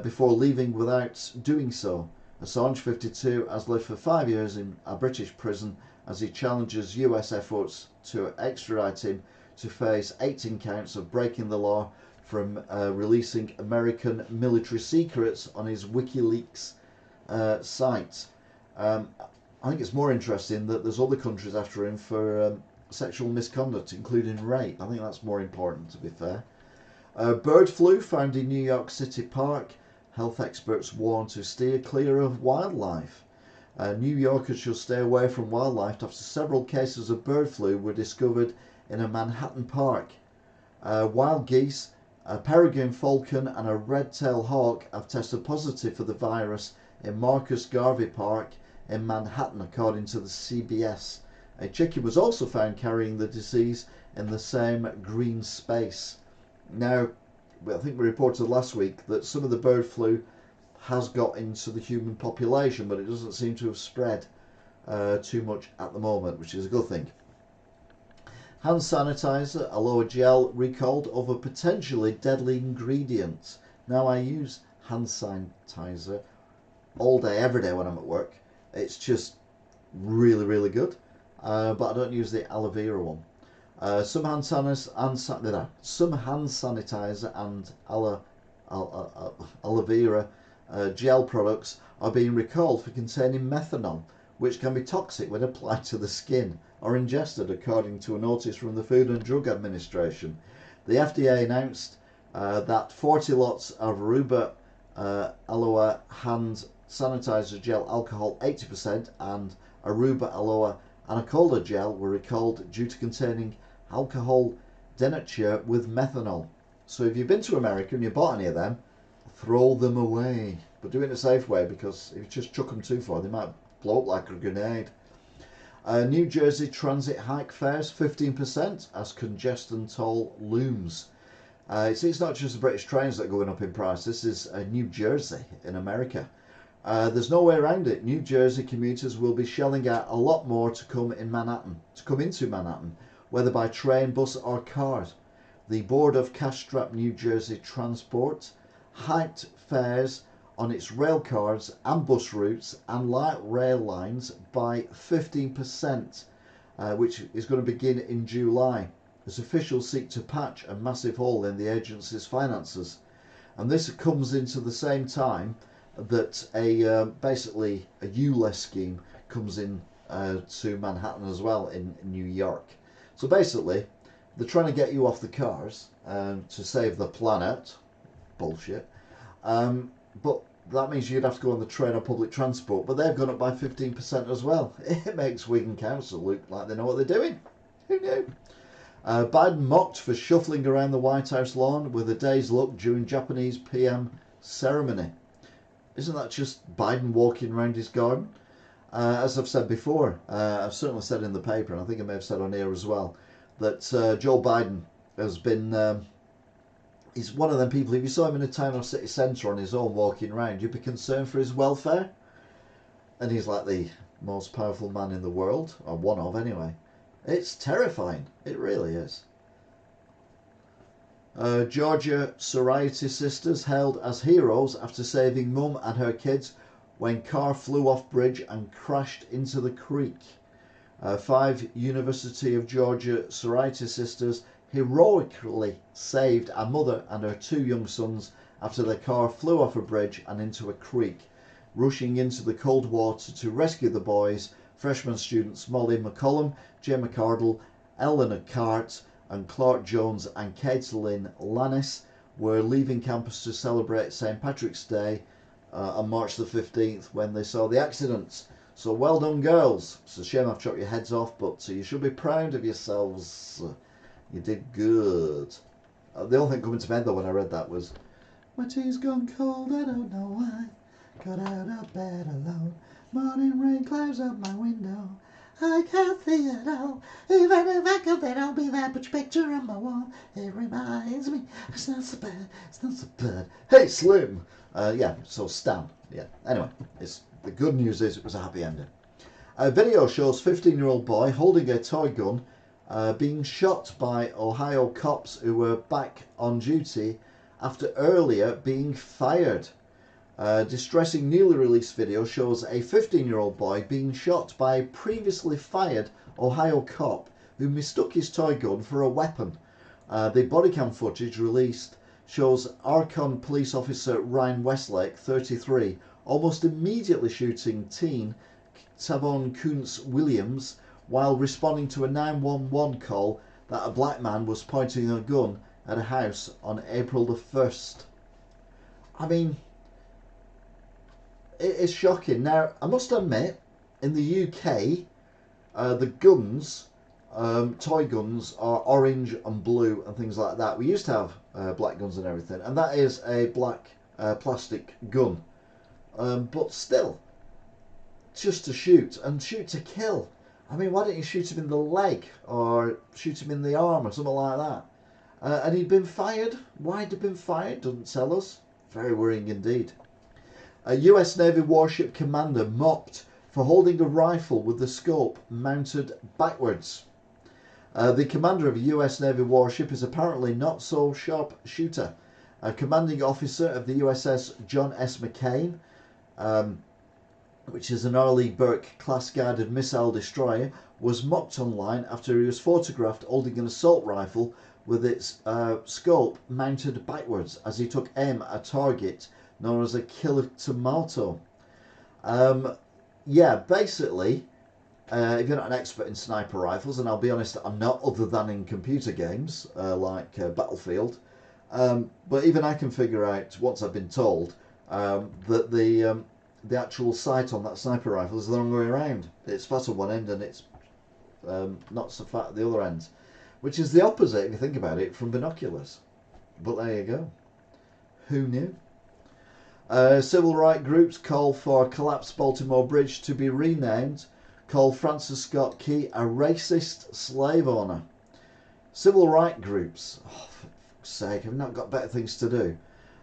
before leaving without doing so. Assange, 52, has lived for 5 years in a British prison as he challenges US efforts to extradite him to face 18 counts of breaking the law from releasing American military secrets on his WikiLeaks site. I think it's more interesting that there's other countries after him for sexual misconduct, including rape. I think that's more important, to be fair. Bird flu found in New York City Park. Health experts warn to steer clear of wildlife. New Yorkers should stay away from wildlife after several cases of bird flu were discovered in a Manhattan park. Wild geese, a peregrine falcon and a red-tailed hawk have tested positive for the virus in Marcus Garvey Park in Manhattan, according to the CBS. A chicken was also found carrying the disease in the same green space. Now, I think we reported last week that some of the bird flu has got into the human population, but it doesn't seem to have spread too much at the moment, which is a good thing. Hand sanitizer, Aloha gel, recalled over potentially deadly ingredients. Now, I use hand sanitizer all day, every day when I'm at work. It's just really, really good. But I don't use the aloe vera one. Some hand sanitizer and aloe vera gel products are being recalled for containing methanol, which can be toxic when applied to the skin or ingested, according to a notice from the Food and Drug Administration. The FDA announced that 40 lots of Aruba Aloha hand sanitizer gel alcohol 80% and Aruba Aloha Anaconda gel were recalled due to containing alcohol denature with methanol. So if you've been to America and you bought any of them, throw them away. But do it in a safe way, because if you just chuck them too far, they might blow up like a grenade. New Jersey transit hike fares 15% as congestion toll looms. It's not just the British trains that are going up in price. This is New Jersey in America. There's no way around it. New Jersey commuters will be shelling out a lot more to come into Manhattan, whether by train, bus or car. The Board of Cash-strapped New Jersey Transport hiked fares on its rail cars and bus routes and light rail lines by 15%, which is going to begin in July, as officials seek to patch a massive hole in the agency's finances. And this comes into the same time that basically a ULEZ scheme comes in to Manhattan as well in New York. So basically, they're trying to get you off the cars to save the planet. Bullshit. But that means you'd have to go on the train or public transport, but they've gone up by 15% as well. It makes Wigan Council look like they know what they're doing. Who knew? Biden mocked for shuffling around the White House lawn with a dazed look during Japanese PM ceremony. Isn't that just Biden walking around his garden? As I've said before, I've certainly said in the paper, and I think I may have said on here as well, that Joe Biden has been, he's one of them people, if you saw him in a town or city centre on his own walking around, you'd be concerned for his welfare. And he's like the most powerful man in the world, or one of anyway. It's terrifying, it really is. Georgia Sorority sisters held as heroes after saving mum and her kids when car flew off bridge and crashed into the creek. 5 University of Georgia Sorority sisters heroically saved a mother and her 2 young sons after their car flew off a bridge and into a creek. Rushing into the cold water to rescue the boys, freshman students Molly McCollum, Jay McCardle, Eleanor Cart and Clark Jones and Caitlin Lannis were leaving campus to celebrate St Patrick's Day on March the 15th when they saw the accident. So well done, girls. It's a shame I've chopped your heads off, but you should be proud of yourselves. You did good. The only thing coming to my head though when I read that was, my tea's gone cold, I don't know why. Got out of bed alone. Morning rain clouds up my window. I can't see it all. Even if I could, they don't be there. Put your picture on my wall. It reminds me. It's not so bad. It's not so bad. Hey, Slim. Yeah, so Stan. Yeah. Anyway, the good news is it was a happy ending. A video shows 15-year-old boy holding a toy gun being shot by Ohio cops who were back on duty after earlier being fired. Distressing newly released video shows a 15-year-old boy being shot by a previously fired Ohio cop who mistook his toy gun for a weapon. The bodycam footage released shows Archon police officer Ryan Westlake, 33, almost immediately shooting teen Tavon Kuntz Williams while responding to a 911 call that a black man was pointing a gun at a house on April the 1st. I mean, it is shocking. Now, I must admit, in the UK, the guns, toy guns, are orange and blue and things like that. We used to have black guns and everything, and that is a black plastic gun. But still, just to shoot, and shoot to kill. I mean, why don't you shoot him in the leg, or shoot him in the arm, or something like that? And he'd been fired. Why he'd been fired doesn't tell us. Very worrying indeed. A US Navy warship commander mocked for holding a rifle with the scope mounted backwards. The commander of a US Navy warship is apparently not so sharp shooter. A commanding officer of the USS John S. McCain, which is an Arleigh Burke class guided missile destroyer, was mocked online after he was photographed holding an assault rifle with its scope mounted backwards as he took aim at a target known as a killer tomato. Yeah, basically, if you're not an expert in sniper rifles, and I'll be honest, I'm not, other than in computer games like Battlefield, but even I can figure out, once I've been told, that the actual sight on that sniper rifle is the wrong way around. It's fat on one end and it's not so fat at the other end, which is the opposite, if you think about it, from binoculars. But there you go. Who knew? Civil rights groups call for collapsed Baltimore Bridge to be renamed, call Francis Scott Key a racist slave owner. Civil rights groups, oh, for fuck's sake, have not got better things to do,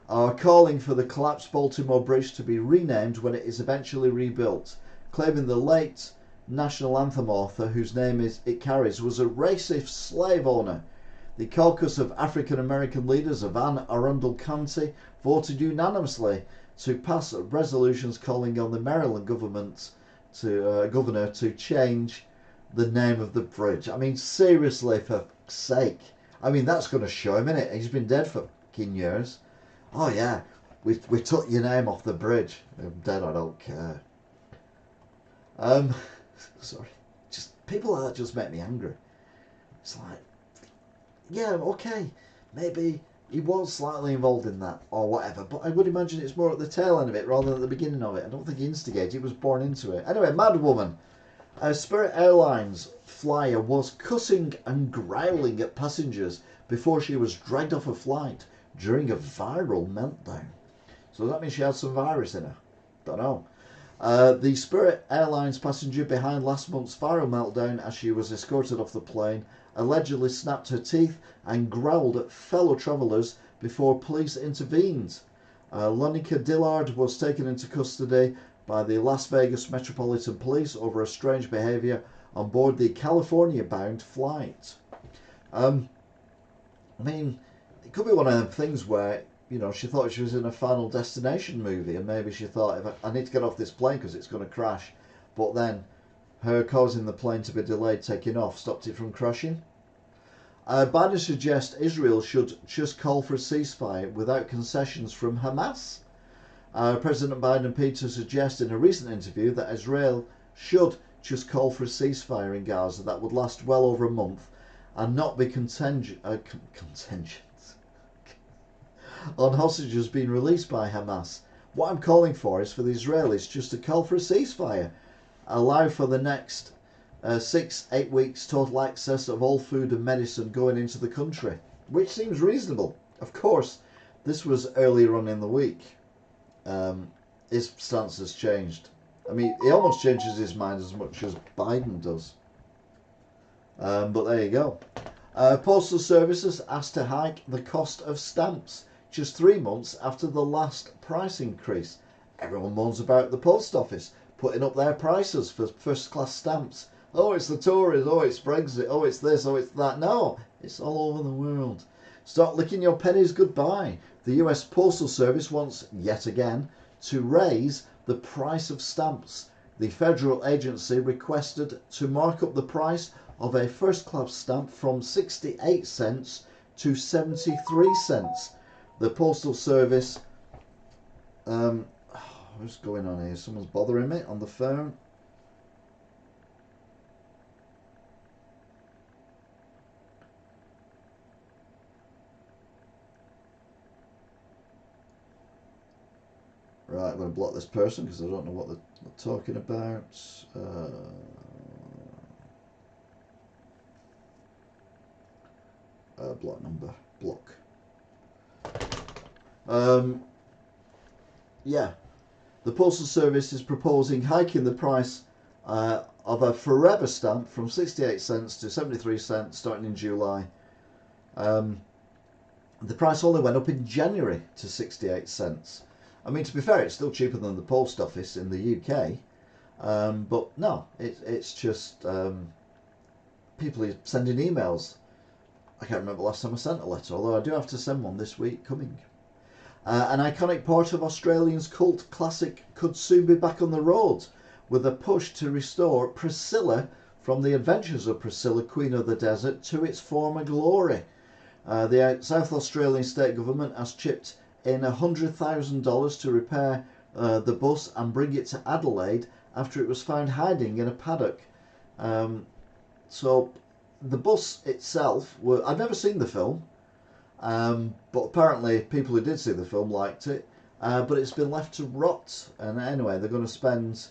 are calling for the collapsed Baltimore Bridge to be renamed when it is eventually rebuilt, claiming the late national anthem author, whose name it carries, was a racist slave owner. The caucus of African American leaders of Anne Arundel County voted unanimously to pass resolutions calling on the Maryland governor to change the name of the bridge. I mean, seriously, for fuck's sake. I mean, that's going to show him, innit? He's been dead for fucking years. Oh yeah, we took your name off the bridge. I'm dead, I don't care. Sorry. Just people like that just make me angry. It's like, yeah, okay, maybe he was slightly involved in that or whatever, but I would imagine it's more at the tail end of it rather than at the beginning of it. I don't think he instigated, he was born into it. Anyway, mad woman. A Spirit Airlines flyer was cussing and growling at passengers before she was dragged off a flight during a viral meltdown. So that means she had some virus in her. Don't know. The Spirit Airlines passenger behind last month's viral meltdown as she was escorted off the plane allegedly snapped her teeth and growled at fellow travellers before police intervened. Lonica Dillard was taken into custody by the Las Vegas Metropolitan Police over her strange behaviour on board the California-bound flight. I mean, it could be one of them things where, you know, she thought she was in a Final Destination movie, and maybe she thought, if I need to get off this plane because it's going to crash, but then her causing the plane to be delayed taking off stopped it from crashing. Biden suggests Israel should just call for a ceasefire without concessions from Hamas. President Biden appeared to suggest in a recent interview that Israel should just call for a ceasefire in Gaza that would last well over a month and not be contingent on hostages being released by Hamas. What I'm calling for is for the Israelis just to call for a ceasefire, allow for the next 6-8 weeks total access of all food and medicine going into the country, which seems reasonable. Of course, this was earlier on in the week. His stance has changed. I mean, he almost changes his mind as much as Biden does. But there you go. Postal Services asked to hike the cost of stamps just 3 months after the last price increase. Everyone moans about the post office putting up their prices for first class stamps. Oh, it's the Tories, oh, it's Brexit, oh, it's this, oh, it's that. No, it's all over the world. Start licking your pennies goodbye. The US Postal Service wants, yet again, to raise the price of stamps. The federal agency requested to mark up the price of a first class stamp from 68 cents to 73 cents. The Postal Service, what's going on here? Someone's bothering me on the phone. Right, I'm going to block this person because I don't know what they're talking about. Block number, block. Yeah, the Postal Service is proposing hiking the price of a forever stamp from 68 cents to 73 cents starting in July. The price only went up in January to 68 cents. I mean, to be fair, it's still cheaper than the post office in the UK. But no, it's just people are sending emails. I can't remember the last time I sent a letter, although I do have to send one this week coming. An iconic part of Australians' cult classic could soon be back on the road, with a push to restore Priscilla from the Adventures of Priscilla, Queen of the Desert, to its former glory. The South Australian state government has chipped in $100,000 to repair the bus and bring it to Adelaide after it was found hiding in a paddock. So the bus itself, I've never seen the film, but apparently people who did see the film liked it, but it's been left to rot, and anyway they're going to spend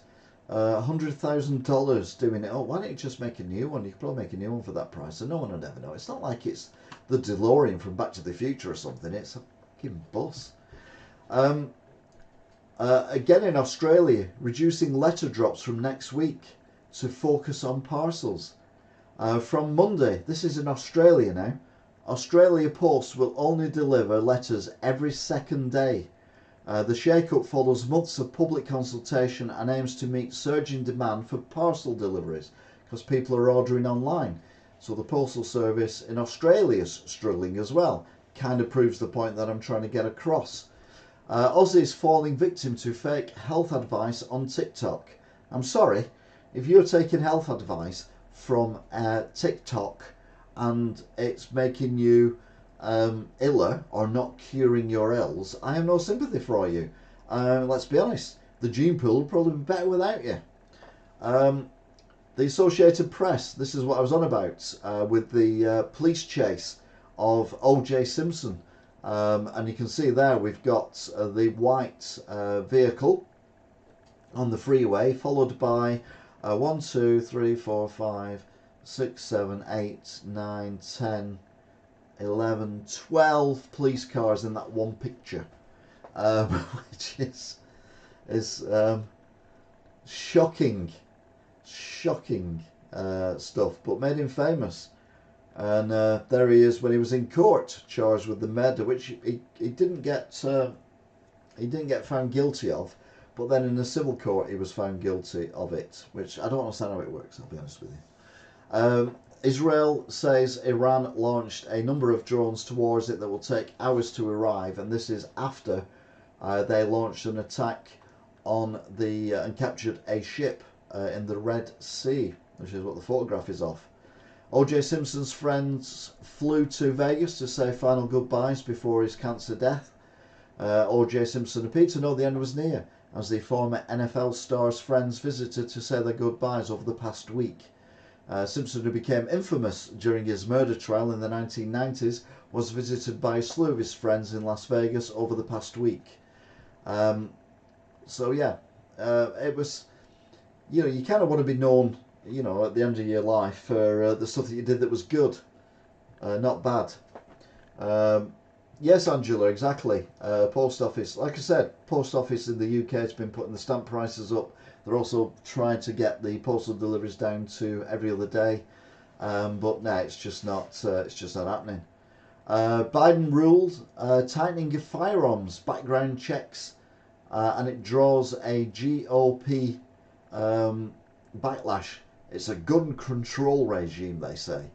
$100,000 doing it. Oh, why don't you just make a new one? You could probably make a new one for that price and no one would ever know. It's not like it's the DeLorean from Back to the Future or something. It's a fucking bus. Again in Australia, reducing letter drops from next week to focus on parcels. From Monday, this is in Australia now, Australia Post will only deliver letters every second day. The shake-up follows months of public consultation and aims to meet surging demand for parcel deliveries because people are ordering online. So the Postal Service in Australia is struggling as well. Kind of proves the point that I'm trying to get across. Aussies falling victim to fake health advice on TikTok. I'm sorry, if you're taking health advice from TikTok and it's making you iller or not curing your ills, I have no sympathy for you. Let's be honest, the gene pool would probably be better without you. The Associated Press, this is what I was on about with the police chase of O.J. Simpson. And you can see there we've got the white vehicle on the freeway, followed by 1, 2, 3, 4, 5, 6, 7, 8, 9, 10, 11, 12 police cars in that one picture, which is Shocking, shocking stuff, but made him famous. And there he is when he was in court, charged with the murder, which he didn't get found guilty of, but then in the civil court he was found guilty of it, which I don't understand how it works, I'll be honest with you. Israel says Iran launched a number of drones towards it that will take hours to arrive, and this is after they launched an attack on the and captured a ship in the Red Sea, which is what the photograph is of. O.J. Simpson's friends flew to Vegas to say final goodbyes before his cancer death. O.J. Simpson appeared to know the end was near, as the former NFL star's friends visited to say their goodbyes over the past week. Simpson, who became infamous during his murder trial in the 1990s, was visited by a slew of his friends in Las Vegas over the past week. So yeah, it was, you know, you kind of want to be known, you know, at the end of your life for the stuff that you did that was good, not bad. Yes, Angela, exactly. Post office, like I said, post office in the UK has been putting the stamp prices up. They're also trying to get the postal deliveries down to every other day, but no, it's just not happening. Biden ruled tightening of firearms background checks, and it draws a GOP backlash. It's a gun control regime, they say.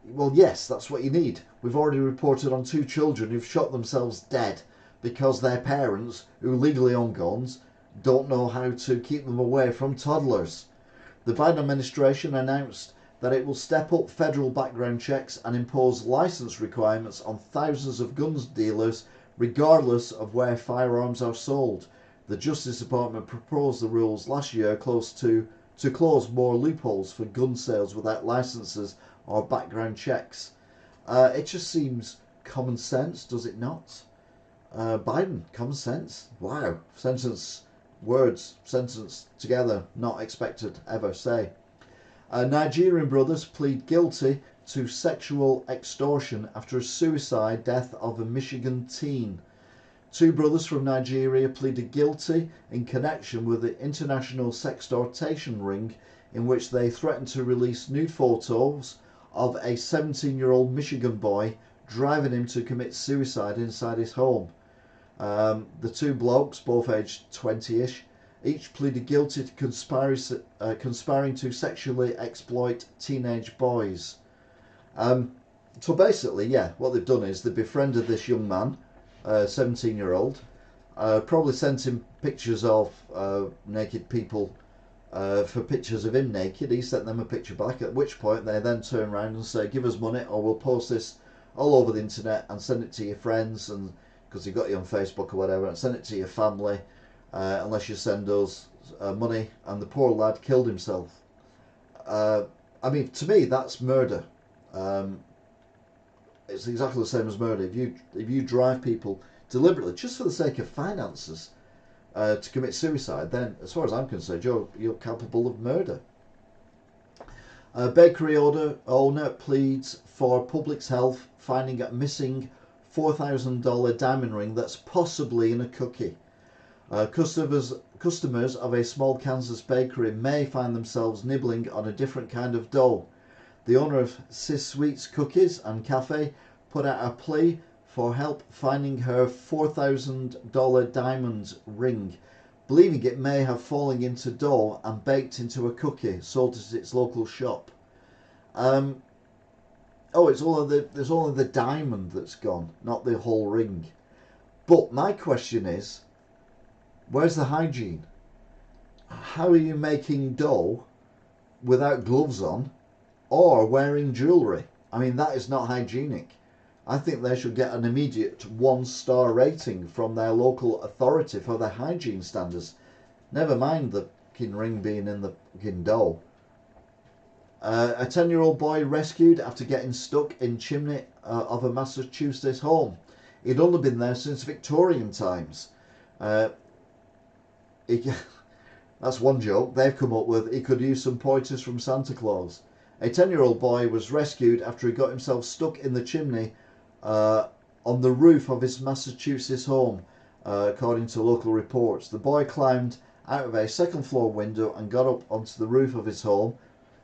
Well, yes, that's what you need. We've already reported on 2 children who've shot themselves dead because their parents, who legally own guns, don't know how to keep them away from toddlers. The Biden administration announced that it will step up federal background checks and impose license requirements on thousands of guns dealers regardless of where firearms are sold. The Justice Department proposed the rules last year to close more loopholes for gun sales without licenses or background checks. It just seems common sense, does it not? Biden, common sense. Wow. Words together, not expected ever say. Nigerian brothers plead guilty to sexual extortion after a suicide death of a Michigan teen. 2 brothers from Nigeria pleaded guilty in connection with the international sextortion ring in which they threatened to release nude photos of a 17-year-old Michigan boy, driving him to commit suicide inside his home. The 2 blokes, both aged 20-ish, each pleaded guilty to conspiring to sexually exploit teenage boys. So basically, yeah, what they've done is they've befriended this young man, 17-year-old, probably sent him pictures of naked people for pictures of him naked. He sent them a picture back, at which point they then turn around and say, give us money or we'll post this all over the internet and send it to your friends, and because you've got you on Facebook or whatever, and send it to your family unless you send us money. And the poor lad killed himself. I mean, to me, that's murder. It's exactly the same as murder. If you drive people deliberately just for the sake of finances to commit suicide, then as far as I'm concerned, you're capable of murder. Bakery owner pleads for public's health, finding a missing $4,000 diamond ring that's possibly in a cookie. Customers of a small Kansas bakery may find themselves nibbling on a different kind of dough. The owner of Sis Sweets Cookies and Cafe put out a plea for help finding her $4,000 diamond ring, believing it may have fallen into dough and baked into a cookie sold at its local shop. There's only the diamond that's gone, not the whole ring. But my question is, where's the hygiene? How are you making dough without gloves on or wearing jewellery? I mean, that is not hygienic. I think they should get an immediate 1-star rating from their local authority for their hygiene standards. Never mind the fucking ring being in the fucking dough. A 10-year-old boy rescued after getting stuck in chimney of a Massachusetts home. He'd only been there since Victorian times. That's one joke they've come up with. He could use some pointers from Santa Claus. A 10-year-old boy was rescued after he got himself stuck in the chimney on the roof of his Massachusetts home, according to local reports. The boy climbed out of a second floor window and got up onto the roof of his home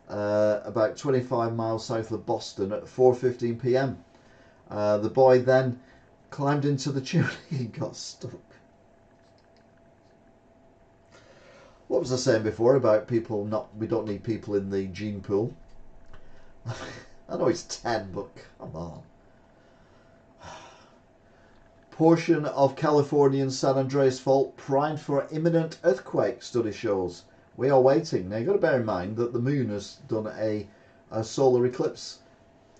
about 25 miles south of Boston at 4:15 p.m. The boy then climbed into the chimney and got stuck. What was I saying before about people we don't need people in the gene pool? I know it's 10, but come on. Portion of Californian San Andreas Fault primed for imminent earthquake, study shows. We are waiting. Now you've got to bear in mind that the moon has done a solar eclipse,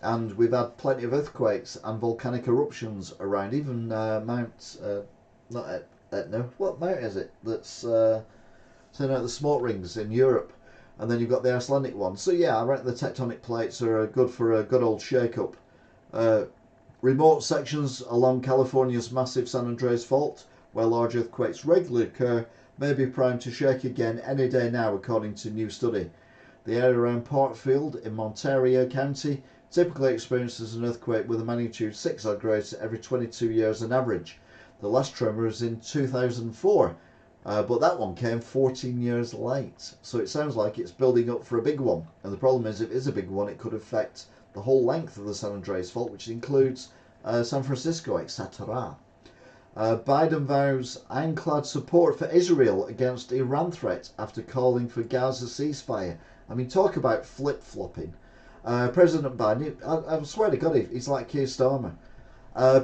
and we've had plenty of earthquakes and volcanic eruptions around, even Mount, not Etna, what mount is it? That's sending out the smoke rings in Europe, and then you've got the Icelandic one. So yeah, I reckon the tectonic plates are good for a good old shake-up. Remote sections along California's massive San Andreas Fault, where large earthquakes regularly occur, may be primed to shake again any day now, according to new study. The area around Portfield in Monterey County typically experiences an earthquake with a magnitude 6 or greater every 22 years on average. The last tremor was in 2004. But that one came 14 years late, so it sounds like it's building up for a big one. And the problem is, if it is a big one, it could affect the whole length of the San Andreas Fault, which includes San Francisco, etc. Biden vows ironclad support for Israel against Iran threat after calling for Gaza ceasefire. I mean, talk about flip-flopping. President Biden, I swear to God, he's like Keir Starmer.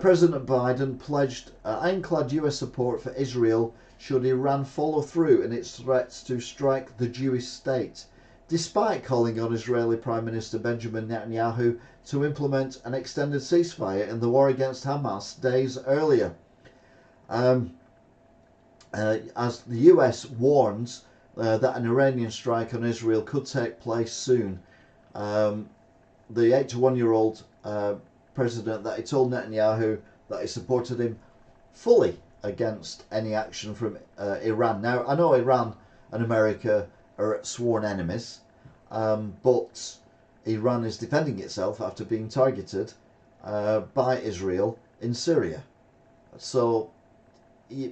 President Biden pledged ironclad US support for Israel should Iran follow through in its threats to strike the Jewish state, despite calling on Israeli Prime Minister Benjamin Netanyahu to implement an extended ceasefire in the war against Hamas days earlier. As the US warns that an Iranian strike on Israel could take place soon, the 81-year-old president that he told Netanyahu that he supported him fully against any action from Iran. Now, I know Iran and America are sworn enemies, but Iran is defending itself after being targeted by Israel in Syria. So you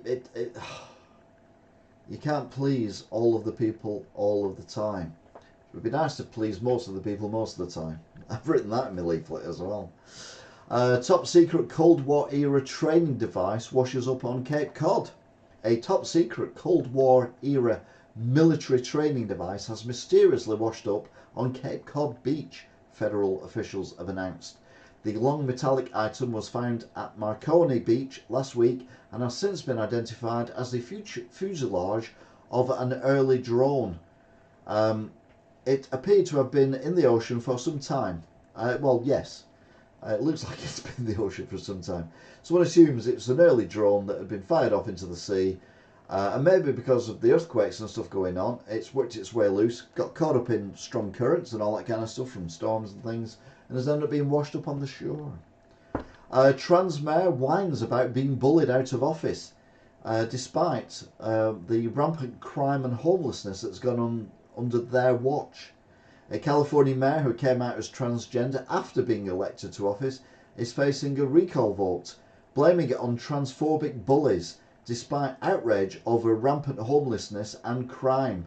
can't please all of the people all of the time. It would be nice to please most of the people most of the time. I've written that in my leaflet as well. Top secret Cold War era training device washes up on Cape Cod. A top secret Cold War era military training device has mysteriously washed up on Cape Cod Beach, federal officials have announced. The long metallic item was found at Marconi Beach last week and has since been identified as the fuselage of an early drone. It appeared to have been in the ocean for some time. Well, yes. It looks like it's been in the ocean for some time. So one assumes it's an early drone that had been fired off into the sea, and maybe because of the earthquakes and stuff going on, it's worked its way loose, got caught up in strong currents and all that kind of stuff from storms and things, and has ended up being washed up on the shore. Trans mayor whines about being bullied out of office, despite the rampant crime and homelessness that's gone on under their watch. A California mayor who came out as transgender after being elected to office is facing a recall vote, blaming it on transphobic bullies, despite outrage over rampant homelessness and crime.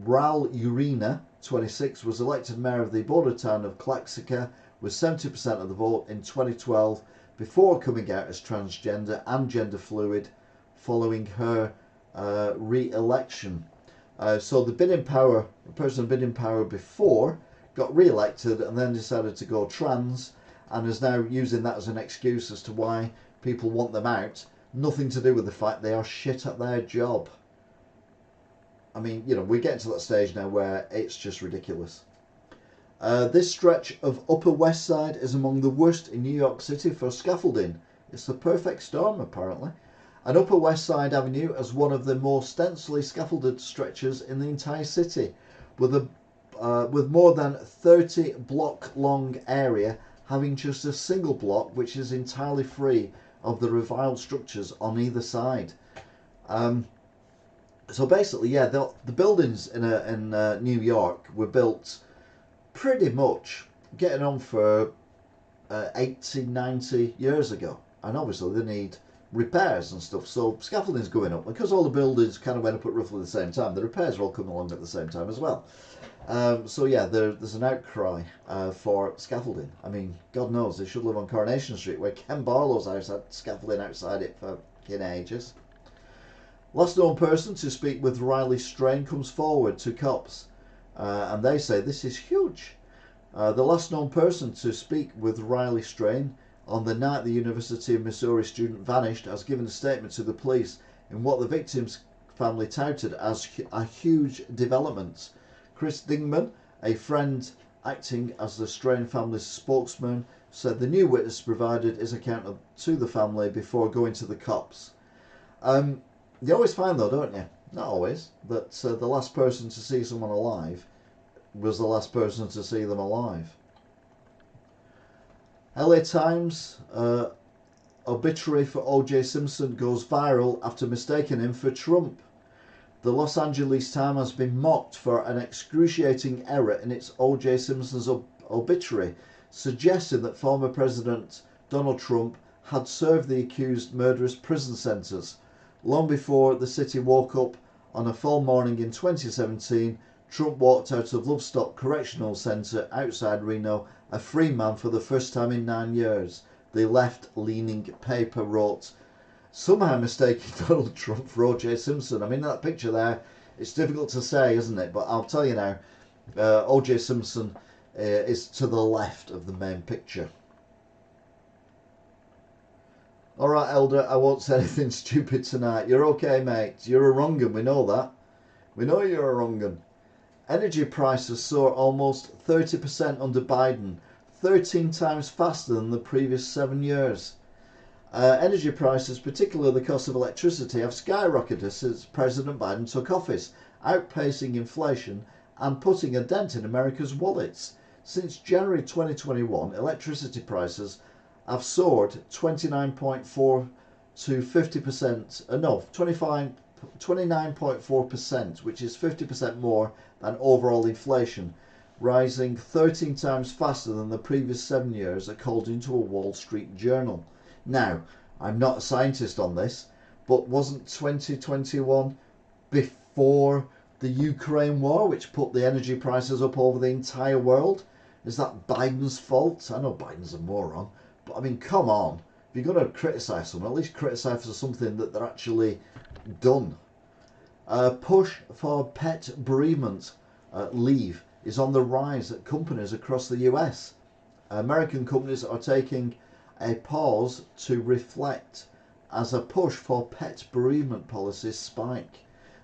Raul Urena, 26, was elected mayor of the border town of Claxica with 70% of the vote in 2012 before coming out as transgender and gender fluid following her re-election. So the person who'd been in power before got re-elected and then decided to go trans and is now using that as an excuse as to why people want them out. Nothing to do with the fact they are shit at their job. I mean, you know, we're getting to that stage now where it's just ridiculous. This stretch of Upper West Side is among the worst in New York City for scaffolding. It's the perfect storm, apparently. And Upper West Side Avenue as one of the more densely scaffolded stretches in the entire city, with more than 30 block long area having just a single block which is entirely free of the reviled structures on either side. So basically, yeah, the buildings in New York were built pretty much getting on for 80, 90 years ago, and obviously they need repairs and stuff. So scaffolding's going up. Because all the buildings kind of went up at roughly the same time, the repairs are all coming along at the same time as well. So yeah, there's an outcry for scaffolding. I mean, God knows, they should live on Coronation Street, where Ken Barlow's house had scaffolding outside it for ages. Last known person to speak with Riley Strain comes forward to cops, and they say this is huge. The last known person to speak with Riley Strain on the night the University of Missouri student vanished has given a statement to the police in what the victim's family touted as a huge development. Chris Dingman, a friend acting as the Strain family's spokesman, said the new witness provided his account to the family before going to the cops. You always find though, don't you? Not always, that the last person to see someone alive was the last person to see them alive. LA Times obituary for O.J. Simpson goes viral after mistaking him for Trump. The Los Angeles Times has been mocked for an excruciating error in its O.J. Simpson's obituary, suggesting that former President Donald Trump had served the accused murderous prison sentence. Long before the city woke up on a fall morning in 2017, Trump walked out of Lovestock Correctional Centre outside Reno, a free man for the first time in 9 years. The left-leaning paper wrote, somehow mistaking Donald Trump for O.J. Simpson. I mean, that picture there, it's difficult to say, isn't it? But I'll tell you now, O.J. Simpson is to the left of the main picture. Alright, Elder, I won't say anything stupid tonight. You're okay, mate. You're a wrong 'un, we know that. We know you're a wrong 'un. Energy prices soar almost 30% under Biden, 13 times faster than the previous 7 years. Energy prices, particularly the cost of electricity, have skyrocketed since President Biden took office, outpacing inflation and putting a dent in America's wallets. Since January 2021, electricity prices have soared 29.4 to 50%, 29.4%, which is 50% more than overall inflation, rising 13 times faster than the previous 7 years, according to a Wall Street Journal. Now, I'm not a scientist on this, but wasn't 2021 before the Ukraine war, which put the energy prices up over the entire world? Is that Biden's fault? I know Biden's a moron, but I mean, come on. If you're going to criticise someone, at least criticise for something that they're actually done. Push for pet bereavement leave is on the rise at companies across the US. American companies are taking a pause to reflect as a push for pet bereavement policies spike.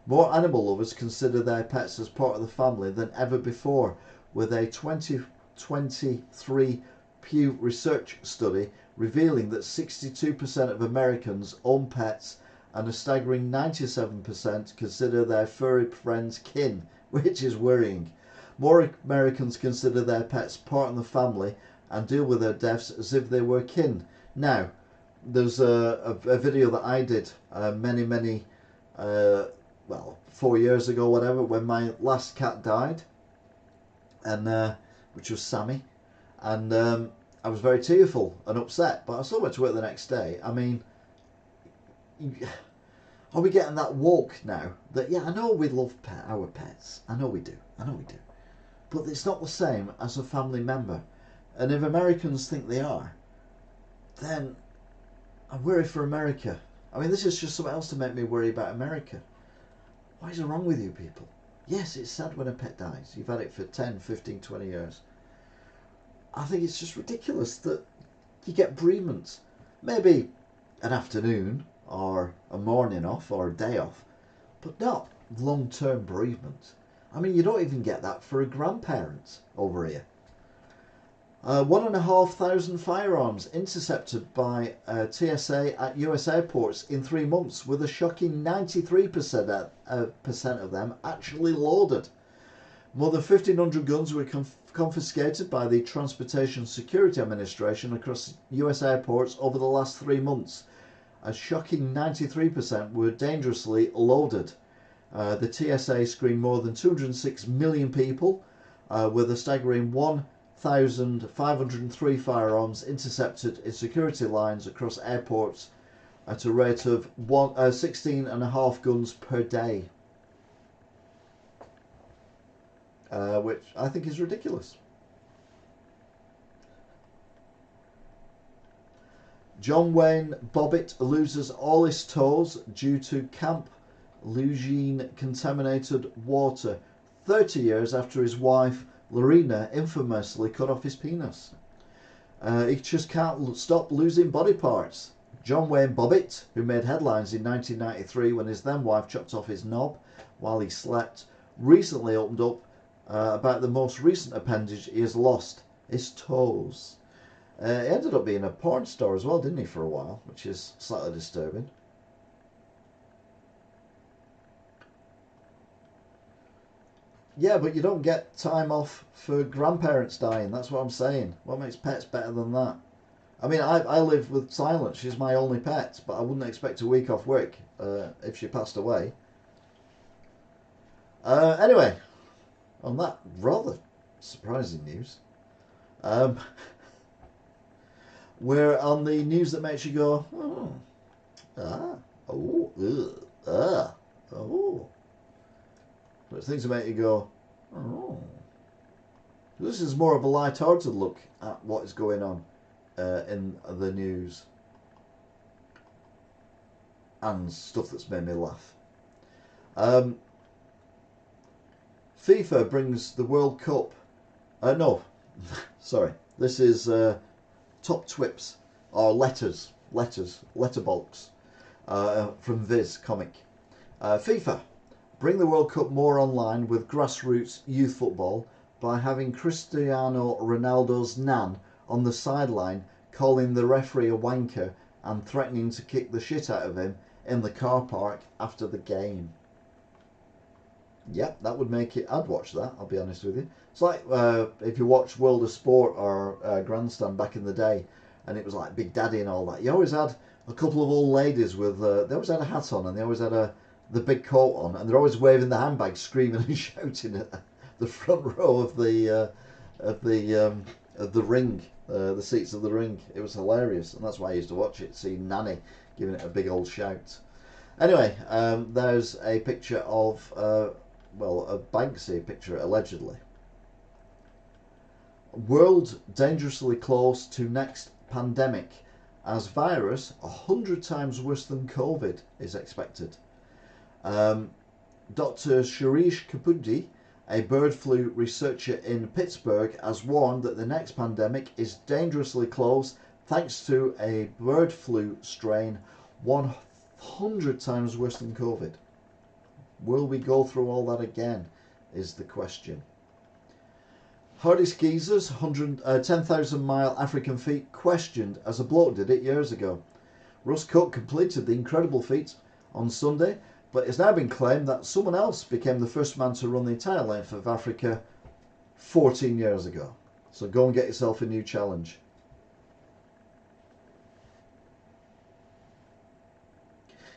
More animal lovers consider their pets as part of the family than ever before, with a 2023 Pew Research study revealing that 62% of Americans own pets and a staggering 97% consider their furry friends kin, which is worrying. More Americans consider their pets part of the family and deal with their deaths as if they were kin. Now, there's a video that I did many 4 years ago, whatever, when my last cat died, and which was Sammy, and I was very tearful and upset, but I still went to work the next day. I mean, are we getting that woke now? That, yeah, I know we love our pets. I know we do. But it's not the same as a family member. And if Americans think they are, then I worry for America. I mean, this is just something else to make me worry about America. What is wrong with you people? Yes, it's sad when a pet dies. You've had it for 10, 15, 20 years. I think it's just ridiculous that you get bereavement. Maybe an afternoon or a morning off or a day off, but not long-term bereavement. I mean, you don't even get that for a grandparent over here. 1,500 firearms intercepted by TSA at US airports in 3 months, with a shocking 93% of them actually loaded. More than 1,500 guns were confiscated by the Transportation Security Administration across US airports over the last 3 months. A shocking 93% were dangerously loaded. The TSA screened more than 206 million people, with a staggering 1,503 firearms intercepted in security lines across airports at a rate of 16.5 guns per day, which I think is ridiculous. John Wayne Bobbitt loses all his toes due to Camp Lejeune contaminated water 30 years after his wife Lorena infamously cut off his penis. He just can't stop losing body parts. John Wayne Bobbitt, who made headlines in 1993 when his then wife chopped off his knob while he slept, recently opened up about the most recent appendage he has lost, his toes. He ended up being a porn star as well, didn't he, for a while, which is slightly disturbing. Yeah, but you don't get time off for grandparents dying. That's what I'm saying. What makes pets better than that? I mean, I live with Silence. She's my only pet, but I wouldn't expect a week off work if she passed away. Anyway, on that rather surprising news, we're on the news that makes you go, oh, ah, oh, oh. But things that make you go, oh. This is more of a light-hearted look at what is going on in the news and stuff that's made me laugh. FIFA brings the World Cup. No, sorry. This is top twips or letterbox from Viz Comic. FIFA bring the World Cup more online with grassroots youth football by having Cristiano Ronaldo's nan on the sideline calling the referee a wanker and threatening to kick the shit out of him in the car park after the game. Yep, that would make it. I'd watch that, I'll be honest with you. It's like if you watch World of Sport or Grandstand back in the day, and it was like Big Daddy and all that. You always had a couple of old ladies with, they always had a hat on and they always had the big coat on, and they're always waving the handbags, screaming and shouting at the front row of the ring, the seats of the ring. It was hilarious, and that's why I used to watch it, see Nanny giving it a big old shout. Anyway, there's a picture of, a Banksy picture, allegedly. World dangerously close to next pandemic as virus 100 times worse than COVID is expected. Dr. Shirish Kapudi, a bird flu researcher in Pittsburgh, has warned that the next pandemic is dangerously close thanks to a bird flu strain 100 times worse than COVID. Will we go through all that again, is the question. Hardy Skeezer's 10,000 mile African feat questioned as a bloke did it years ago. Russ Cook completed the incredible feat on Sunday, but it's now been claimed that someone else became the first man to run the entire length of Africa 14 years ago. So go and get yourself a new challenge.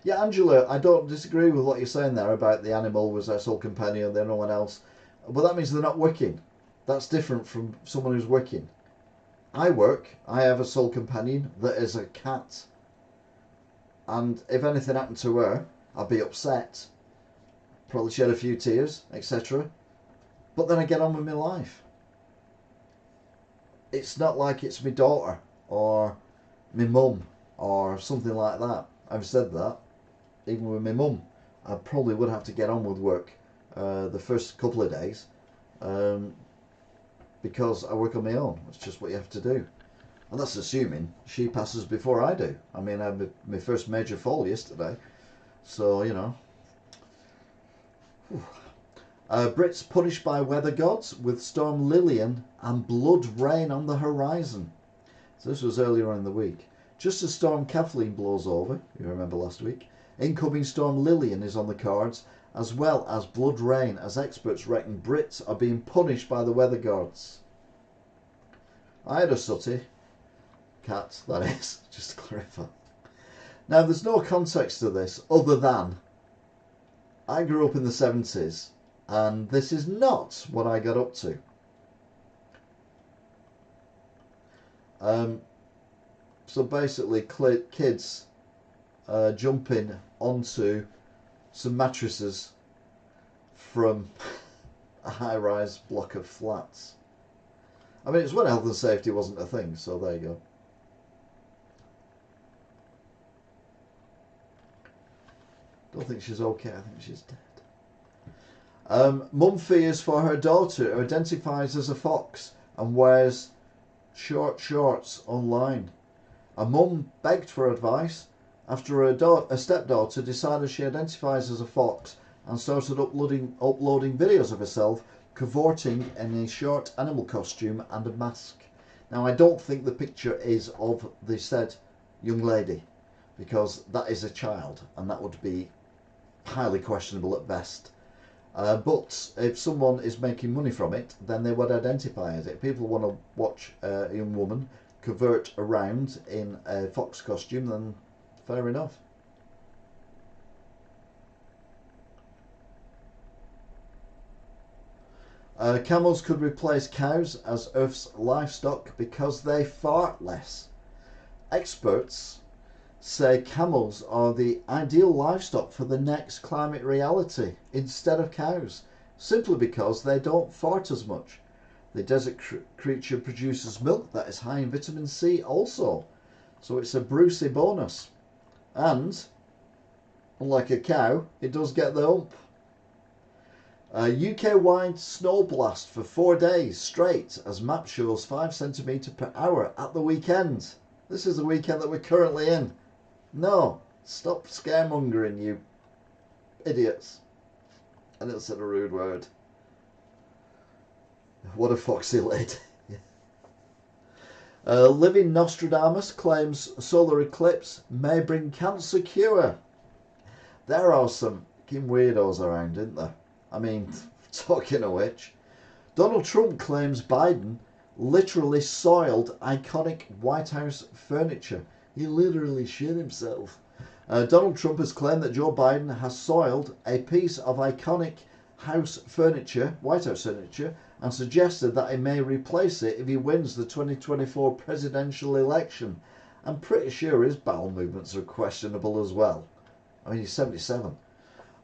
Yeah, Angela, I don't disagree with what you're saying there about the animal was their sole companion, they're no one else. But that means they're not working. That's different from someone who's working. I work, I have a sole companion that is a cat. And if anything happened to her, I'd be upset. Probably shed a few tears, etc. But then I get on with my life. It's not like it's my daughter or my mum or something like that. I've said that. Even with my mum, I probably would have to get on with work the first couple of days because I work on my own. It's just what you have to do. And that's assuming she passes before I do. I mean, I had my first major fall yesterday. So, you know. Brits punished by weather gods with Storm Lillian and blood rain on the horizon. So this was earlier on in the week. Just as Storm Kathleen blows over, you remember last week, incoming Storm Lillian is on the cards, as well as blood rain, as experts reckon Brits are being punished by the weather gods. I had a sooty. Cat, that is, just to clarify. Now, there's no context to this other than I grew up in the 70s and this is not what I got up to. So basically, kids jumping onto some mattresses from a high-rise block of flats. I mean, it's when health and safety wasn't a thing, so there you go. Don't think she's okay, I think she's dead. Mum fears for her daughter who identifies as a fox and wears short shorts online. A mum begged for advice after a stepdaughter decided she identifies as a fox and started uploading videos of herself cavorting in a short animal costume and a mask. Now, I don't think the picture is of the said young lady, because that is a child and that would be highly questionable at best. But if someone is making money from it, then they would identify as it. If people want to watch a young woman cavort around in a fox costume, then fair enough. Camels could replace cows as Earth's livestock because they fart less. Experts say camels are the ideal livestock for the next climate reality instead of cows, simply because they don't fart as much. The desert creature produces milk that is high in vitamin C also, so it's a Brucey bonus. And, unlike a cow, it does get the hump. UK-wide snow blast for 4 days straight as map shows 5 centimetres per hour at the weekend. This is the weekend that we're currently in. No, stop scaremongering, you idiots. I never said a rude word. What a foxy lady. Living Nostradamus claims solar eclipse may bring cancer cure. There are some fucking weirdos around, isn't there? I mean, talking of which, Donald Trump claims Biden literally soiled iconic White House furniture. He literally shit himself. Donald Trump has claimed that Joe Biden has soiled a piece of iconic house furniture, White House furniture, and suggested that he may replace it if he wins the 2024 presidential election. I'm pretty sure his bowel movements are questionable as well. I mean, he's 77.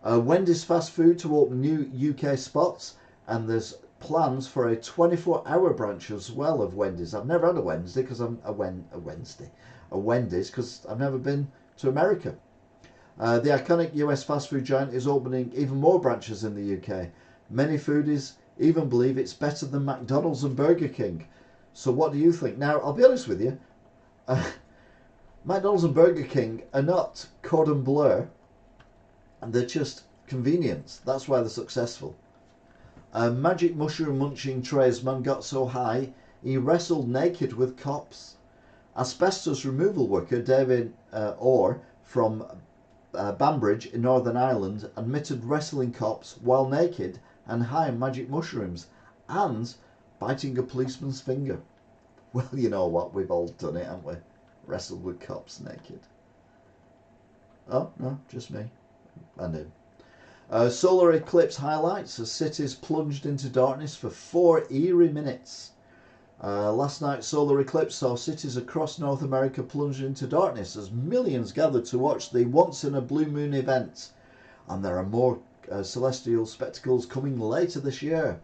Wendy's fast food to open new UK spots, and there's plans for a 24-hour branch as well of Wendy's. I've never had a Wednesday because I'm a Wendy's because I've never been to America. The iconic US fast food giant is opening even more branches in the UK. Many foodies even believe it's better than McDonald's and Burger King. So what do you think? Now, I'll be honest with you. McDonald's and Burger King are not cordon bleu, and they're just convenience. That's why they're successful. A magic mushroom munching tradesman got so high he wrestled naked with cops. Asbestos removal worker David Orr from Banbridge in Northern Ireland admitted wrestling cops while naked and high on magic mushrooms and biting a policeman's finger. Well, you know what, we've all done it, haven't we? Wrestled with cops naked. Oh, no, just me. And him. Solar eclipse highlights as cities plunged into darkness for 4 eerie minutes. Last night's solar eclipse saw cities across North America plunge into darkness as millions gathered to watch the once-in-a-blue moon event. And there are more celestial spectacles coming later this year.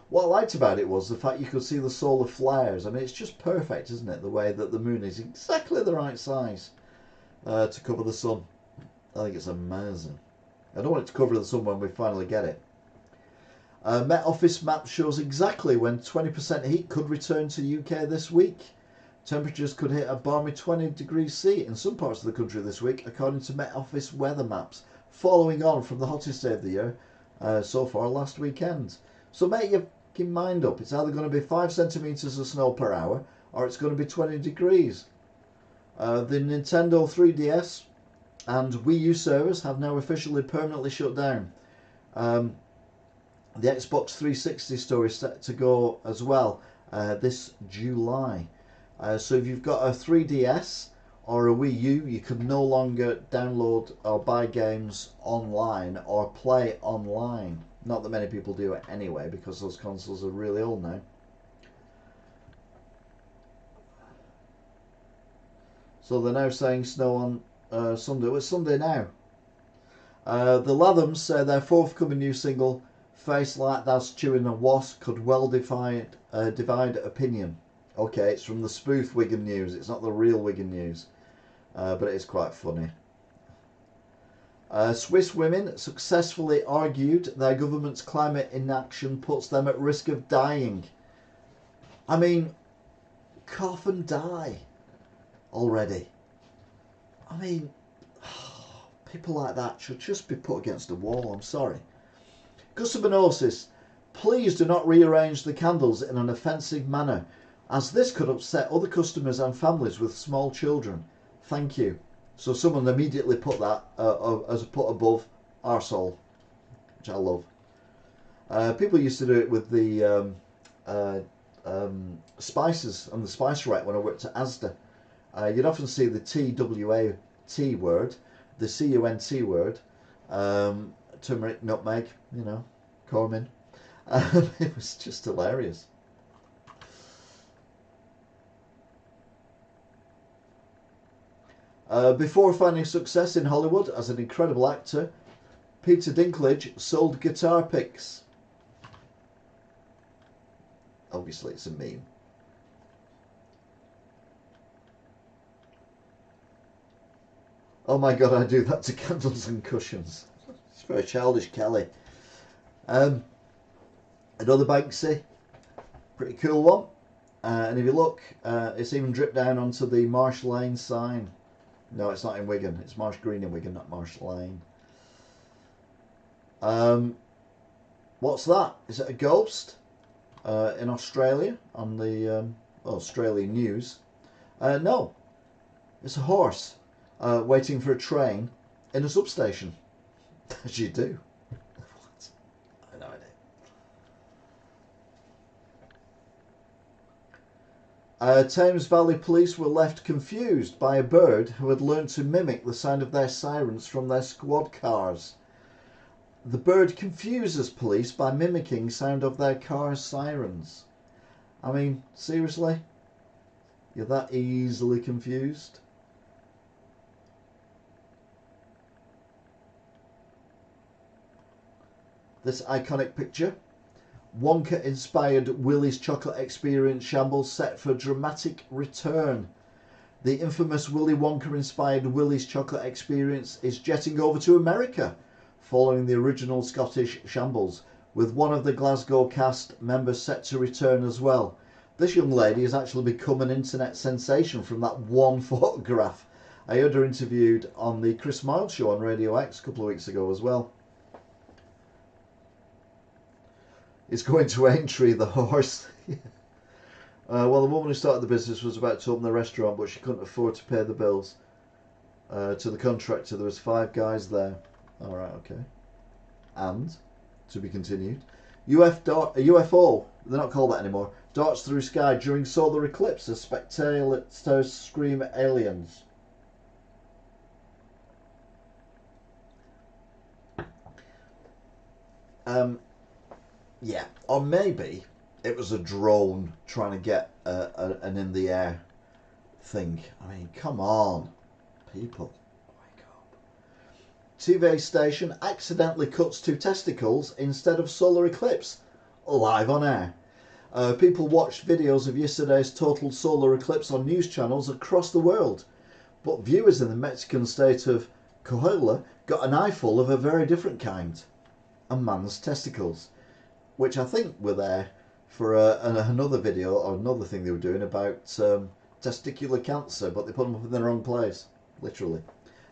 What I liked about it was the fact you could see the solar flares. I mean, it's just perfect, isn't it? The way that the moon is exactly the right size to cover the sun. I think it's amazing. I don't want it to cover the sun when we finally get it. Met Office map shows exactly when 20% heat could return to UK this week. Temperatures could hit a balmy 20 degrees C in some parts of the country this week, according to Met Office weather maps, following on from the hottest day of the year so far last weekend. So make your mind up. It's either going to be 5 centimetres of snow per hour or it's going to be 20 degrees. The Nintendo 3DS and Wii U servers have now officially permanently shut down. The Xbox 360 store is set to go as well this July. So if you've got a 3DS or a Wii U, you can no longer download or buy games online or play online. Not that many people do it anyway, because those consoles are really old now. So they're now saying snow on Sunday. Well, it's Sunday now. The Lathams say their forthcoming new single, Face Like That's Chewing a Wasp, could well divide opinion. Okay, it's from the spoof Wigan News. It's not the real Wigan News. But it is quite funny. Swiss women successfully argued their government's climate inaction puts them at risk of dying. I mean, cough and die already. I mean, people like that should just be put against a wall. I'm sorry. Customer notice. Please do not rearrange the candles in an offensive manner, as this could upset other customers and families with small children. Thank you. So someone immediately put that as a put above arsehole, which I love. People used to do it with the spices and the spice rack when I worked at Asda. You'd often see the TWAT word, the CUNT word, turmeric, nutmeg, Cormin. It was just hilarious. Before finding success in Hollywood as an incredible actor, Peter Dinklage sold guitar picks. Obviously, it's a meme. Oh my god, I do that to candles and cushions. It's very childish, Kelly. Another Banksy. Pretty cool one. And if you look, it's even dripped down onto the Marsh Lane sign. No, it's not in Wigan. It's Marsh Green in Wigan, not Marsh Lane. What's that? Is it a ghost? In Australia on the Australian news? No, it's a horse waiting for a train in a substation. As you do. What? I have no idea. Thames Valley Police were left confused by a bird who had learned to mimic the sound of their sirens from their squad cars. The bird confuses police by mimicking sound of their car's sirens. I mean, seriously? You're that easily confused? This iconic picture. Wonka-inspired Willy's Chocolate Experience shambles set for dramatic return. The infamous Willy Wonka-inspired Willy's Chocolate Experience is jetting over to America, following the original Scottish shambles, with one of the Glasgow cast members set to return as well. This young lady has actually become an internet sensation from that one photograph. I heard her interviewed on the Chris Miles show on Radio X a couple of weeks ago as well. It's going to Aintree, the horse. Well, the woman who started the business was about to open the restaurant, but she couldn't afford to pay the bills to the contractor. There was 5 guys there. All right, okay. And, to be continued, UFO, they're not called that anymore, darts through sky during solar eclipse as spectators scream aliens. Yeah, or maybe it was a drone trying to get an in the air thing. I mean, come on, people. Wake up. TV station accidentally cuts 2 testicles instead of solar eclipse. Live on air. People watched videos of yesterday's total solar eclipse on news channels across the world. But viewers in the Mexican state of Coahuila got an eyeful of a very different kind. A man's testicles. Which I think were there for another video or another thing they were doing about testicular cancer, but they put them up in the wrong place, literally.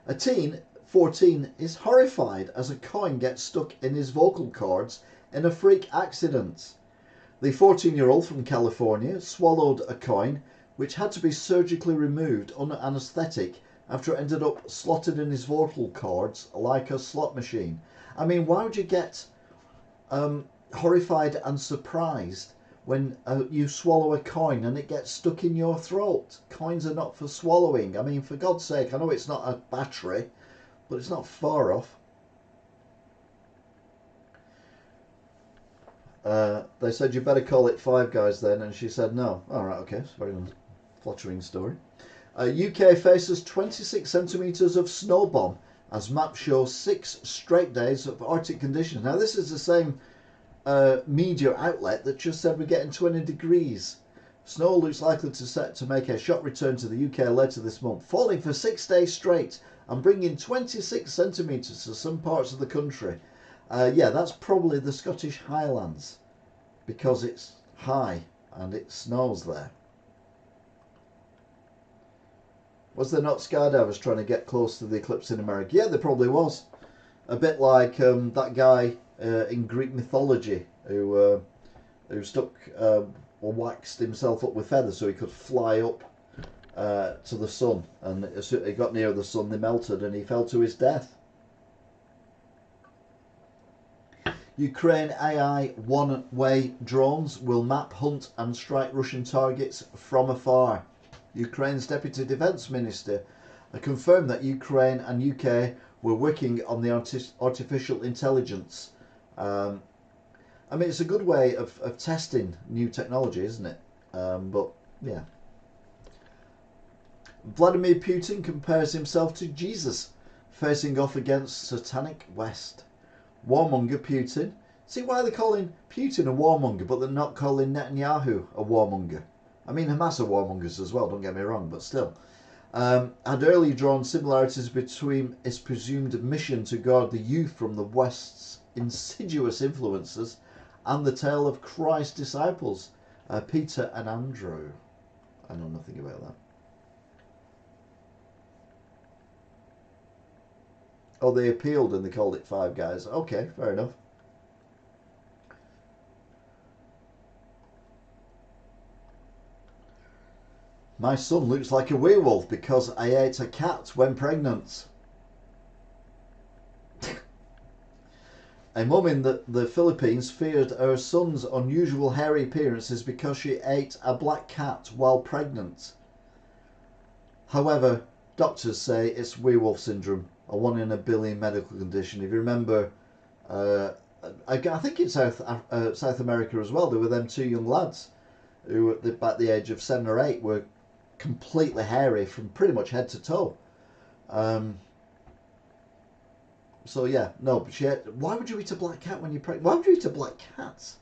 A teen, 14, is horrified as a coin gets stuck in his vocal cords in a freak accident. The 14-year-old from California swallowed a coin which had to be surgically removed under anaesthetic after it ended up slotted in his vocal cords like a slot machine. I mean, why would you get horrified and surprised when you swallow a coin and it gets stuck in your throat? Coins are not for swallowing. I mean, for God's sake, I know it's not a battery, but it's not far off. They said, you better call it 5 guys then, and she said no. Alright, okay, it's a very flattering story. UK faces 26 centimetres of snow bomb as maps show 6 straight days of Arctic conditions. Now this is the same media outlet that just said we're getting 20 degrees. Snow looks likely to set to make a shock return to the UK later this month, falling for 6 days straight and bringing 26 centimetres to some parts of the country. Yeah, that's probably the Scottish Highlands because it's high and it snows there. Was there not skydivers trying to get close to the eclipse in America? Yeah, there probably was. A bit like that guy in Greek mythology who stuck or waxed himself up with feathers so he could fly up to the sun, and as he got near the sun they melted and he fell to his death. Ukraine AI one-way drones will map, hunt and strike Russian targets from afar. Ukraine's Deputy Defence Minister confirmed that Ukraine and UK were working on the artificial intelligence. I mean, it's a good way of testing new technology, isn't it? But yeah. Vladimir Putin compares himself to Jesus, facing off against Satanic West. Warmonger Putin. See why they're calling Putin a warmonger, but they're not calling Netanyahu a warmonger. I mean, Hamas are warmongers as well, don't get me wrong, but still. Had early drawn similarities between its presumed mission to guard the youth from the West's insidious influences and the tale of Christ's disciples, Peter and Andrew. I know nothing about that. Oh, they appealed and they called it Five Guys. Okay, fair enough. My son looks like a werewolf because I ate a cat when pregnant. A mum in the Philippines feared her son's unusual hairy appearances because she ate a black cat while pregnant. However, doctors say it's werewolf syndrome, a 1 in a billion medical condition. If you remember, I think in South America as well, there were them 2 young lads who at the age of 7 or 8 were completely hairy from pretty much head to toe. So yeah, no, but why would you eat a black cat when you're pregnant? Why would you eat a black cat?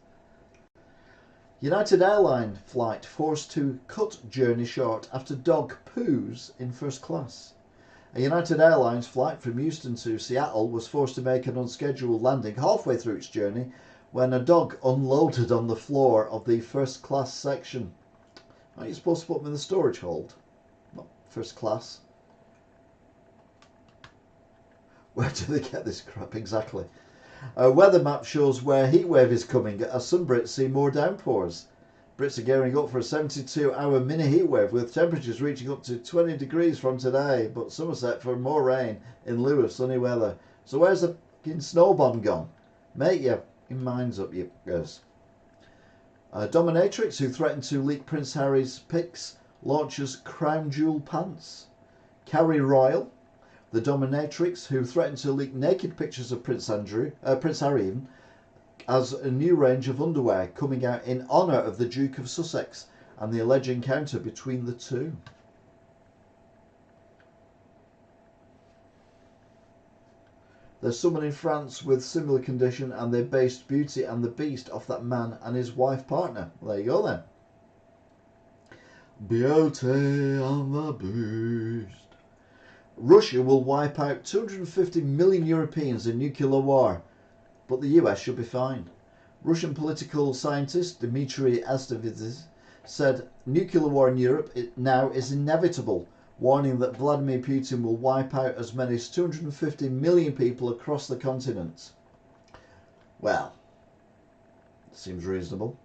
United Airlines flight forced to cut journey short after dog poos in first class. A United Airlines flight from Houston to Seattle was forced to make an unscheduled landing halfway through its journey when a dog unloaded on the floor of the first class section. Aren't you supposed to put them in the storage hold? Not first class. Where do they get this crap exactly? A weather map shows where heatwave is coming as some Brits see more downpours. Brits are gearing up for a 72-hour mini heatwave with temperatures reaching up to 20 degrees from today, but some are set for more rain in lieu of sunny weather. So where's the fucking snow bomb gone? Make your minds up, you guys. Dominatrix, who threatened to leak Prince Harry's pics, launches crown jewel pants. Carrie Royal, the dominatrix who threatened to leak naked pictures of Prince Harry even, has a new range of underwear coming out in honour of the Duke of Sussex and the alleged encounter between the two. There's someone in France with similar condition and they based Beauty and the Beast off that man and his wife partner. Well, there you go then. Beauty and the Beast. Russia will wipe out 250 million Europeans in nuclear war, but the US should be fine. Russian political scientist Dmitry Estavidze said nuclear war in Europe now is inevitable, warning that Vladimir Putin will wipe out as many as 250 million people across the continent. Well, seems reasonable.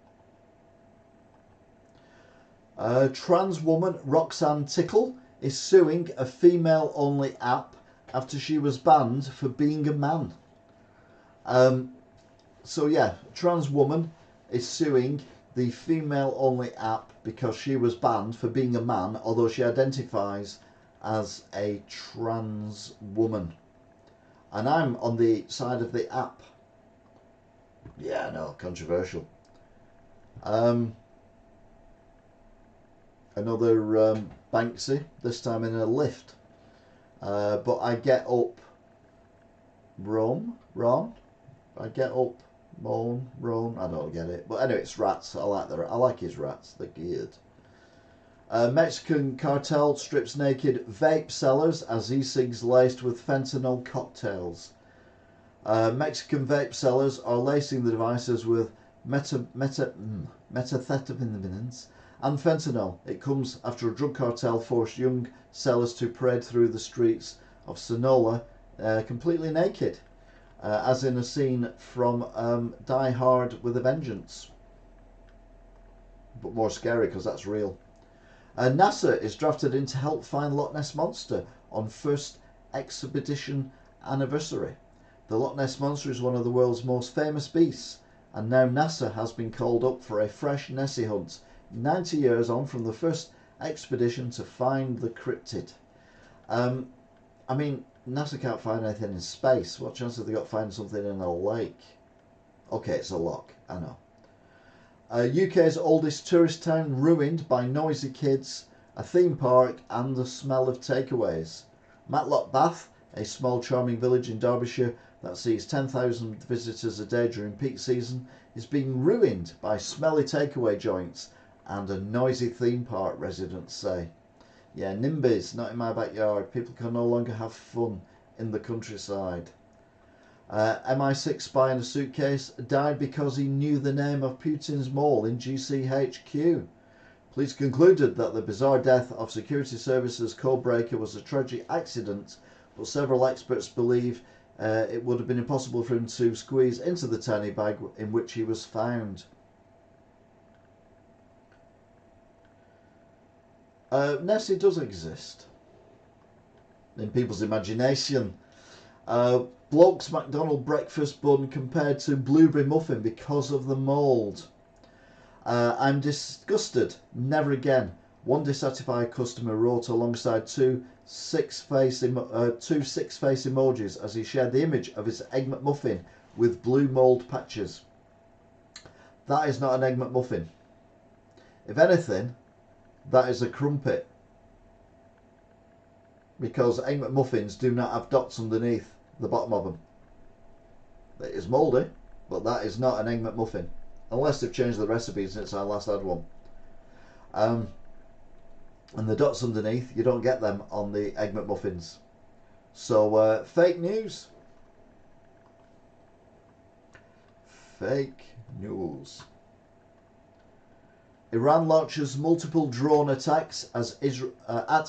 Trans woman Roxanne Tickle is suing a female-only app after she was banned for being a man. So yeah, trans woman is suing the female-only app because she was banned for being a man, although she identifies as a trans woman. And I'm on the side of the app. Yeah, no, controversial. Another Banksy, this time in a lift. But I get up Ron? I get up Ron? I don't get it. But anyway, it's rats. I like his rats. They're good. Mexican cartel strips naked vape sellers as e-cigs laced with fentanyl cocktails. Mexican vape sellers are lacing the devices with methamphetamines and fentanyl. It comes after a drug cartel forced young sellers to parade through the streets of Sonora completely naked, as in a scene from Die Hard with a Vengeance. But more scary because that's real. NASA is drafted in to help find Loch Ness Monster on first expedition anniversary. The Loch Ness Monster is one of the world's most famous beasts, and now NASA has been called up for a fresh Nessie hunt, 90 years on from the first expedition to find the cryptid. I mean, NASA can't find anything in space. What chance have they got finding something in a lake? Okay, it's a loch, I know. UK's oldest tourist town ruined by noisy kids, a theme park and the smell of takeaways. Matlock Bath, a small charming village in Derbyshire that sees 10,000 visitors a day during peak season, is being ruined by smelly takeaway joints and a noisy theme park, residents say. Yeah, NIMBYs, not in my backyard. People can no longer have fun in the countryside. MI6 spy in a suitcase died because he knew the name of Putin's mall in GCHQ. Police concluded that the bizarre death of security services codebreaker was a tragic accident, but several experts believe it would have been impossible for him to squeeze into the tiny bag in which he was found. Nessie does exist in people's imagination. Bloke's McDonald breakfast bun compared to blueberry muffin because of the mould. I'm disgusted. Never again. One dissatisfied customer wrote alongside two six-face emojis as he shared the image of his Egg McMuffin with blue mould patches. That is not an Egg McMuffin. If anything, that is a crumpet. Because Egg McMuffins do not have dots underneath the bottom of them. It is mouldy, but that is not an Egg McMuffin. Unless they've changed the recipe since I last had one. And the dots underneath, you don't get them on the Egg McMuffins. So, fake news. Fake news. Iran launches multiple drone attacks at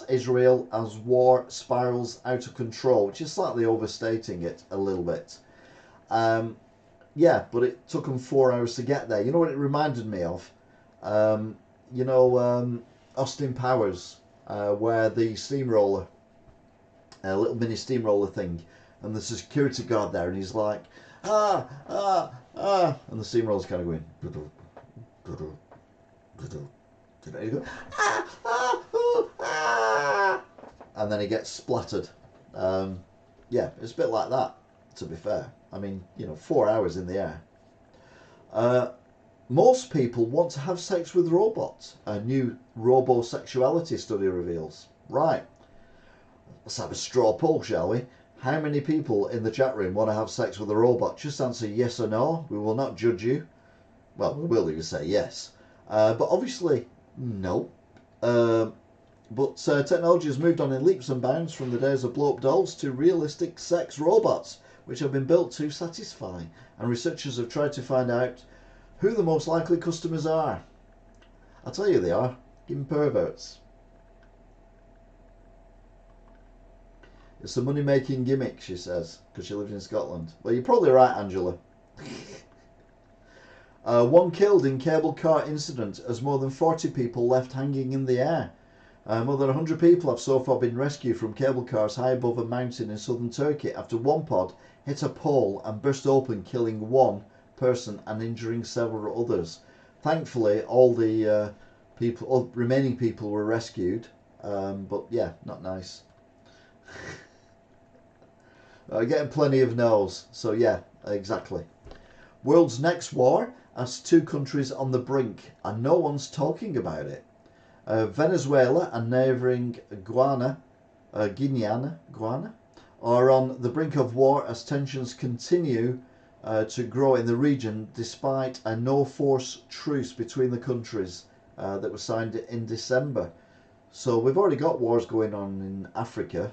Israel as war spirals out of control, which is slightly overstating it a little bit. Yeah, but it took them 4 hours to get there. You know what it reminded me of? Austin Powers, where the steamroller, a little mini steamroller thing, and there's a security guard there, and he's like, and the steamroller's kind of going, and he goes, and then he gets splattered. Yeah, it's a bit like that, to be fair. I mean, 4 hours in the air. Most people want to have sex with robots, a new robosexuality study reveals. Right, let's have a straw poll, shall we? How many people in the chat room want to have sex with a robot? Just answer yes or no. We will not judge you. Well, we will if you say yes. But obviously, no. But technology has moved on in leaps and bounds from the days of blow-up dolls to realistic sex robots, which have been built to satisfy. And researchers have tried to find out who the most likely customers are. I'll tell you they are. Give perverts. It's a money-making gimmick, she says, because she lives in Scotland. Well, you're probably right, Angela. One killed in cable car incident as more than 40 people left hanging in the air. More than 100 people have so far been rescued from cable cars high above a mountain in southern Turkey after one pod hit a pole and burst open, killing one person and injuring several others. Thankfully, all the remaining people were rescued, but yeah, not nice. Getting plenty of no's, so yeah, exactly. World's next war has two countries on the brink, and no one's talking about it. Venezuela and neighbouring Guiana are on the brink of war as tensions continue to grow in the region despite a no-force truce between the countries that was signed in December. So we've already got wars going on in Africa.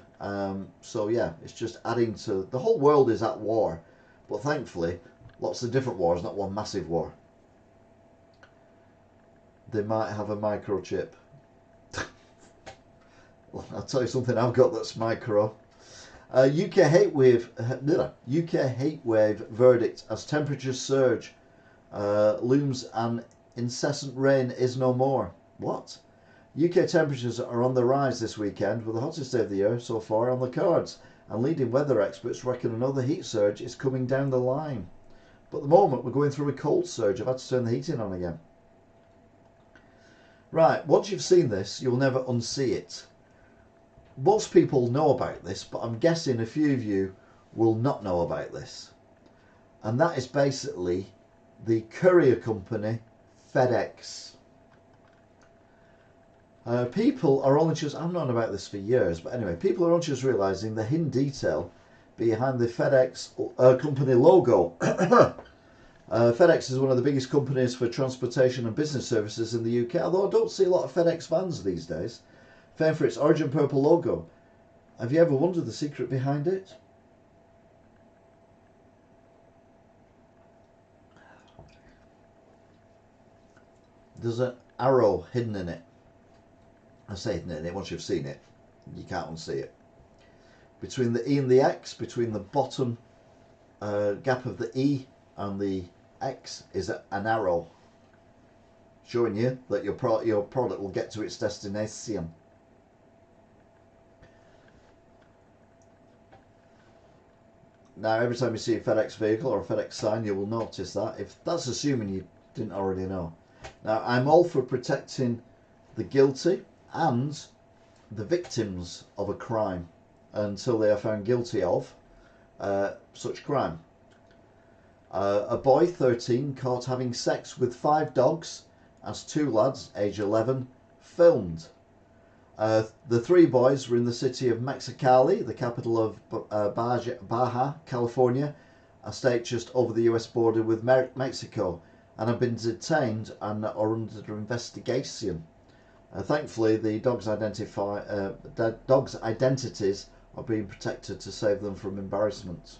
So yeah, it's just adding to... The whole world is at war. But thankfully, lots of different wars, not one massive war. They might have a microchip. Well, I'll tell you something I've got that's micro. UK hate wave verdict as temperatures surge. Looms and incessant rain is no more. What? UK temperatures are on the rise this weekend, with the hottest day of the year so far on the cards, and leading weather experts reckon another heat surge is coming down the line. But at the moment we're going through a cold surge. I've had to turn the heating on again. Right, once you've seen this, you'll never unsee it. Most people know about this, but I'm guessing a few of you will not know about this. And that is basically the courier company FedEx. People are only just... I've known about this for years, but anyway, people are only just realising the hidden detail behind the FedEx company logo. FedEx is one of the biggest companies for transportation and business services in the UK, although I don't see a lot of FedEx vans these days. Famed for its origin purple logo. Have you ever wondered the secret behind it? There's an arrow hidden in it. I say hidden in it, once you've seen it, you can't unsee it. Between the E and the X, between the bottom gap of the E and the X is an arrow showing you that your product will get to its destination. Now, every time you see a FedEx vehicle or a FedEx sign, you will notice that. If that's assuming you didn't already know. Now, I'm all for protecting the guilty and the victims of a crime until they are found guilty of such crime. A boy, 13, caught having sex with 5 dogs as 2 lads, age 11, filmed. The 3 boys were in the city of Mexicali, the capital of Baja, California, a state just over the US border with Mexico, and have been detained and are under investigation. Thankfully, the dogs' identities are being protected to save them from embarrassment.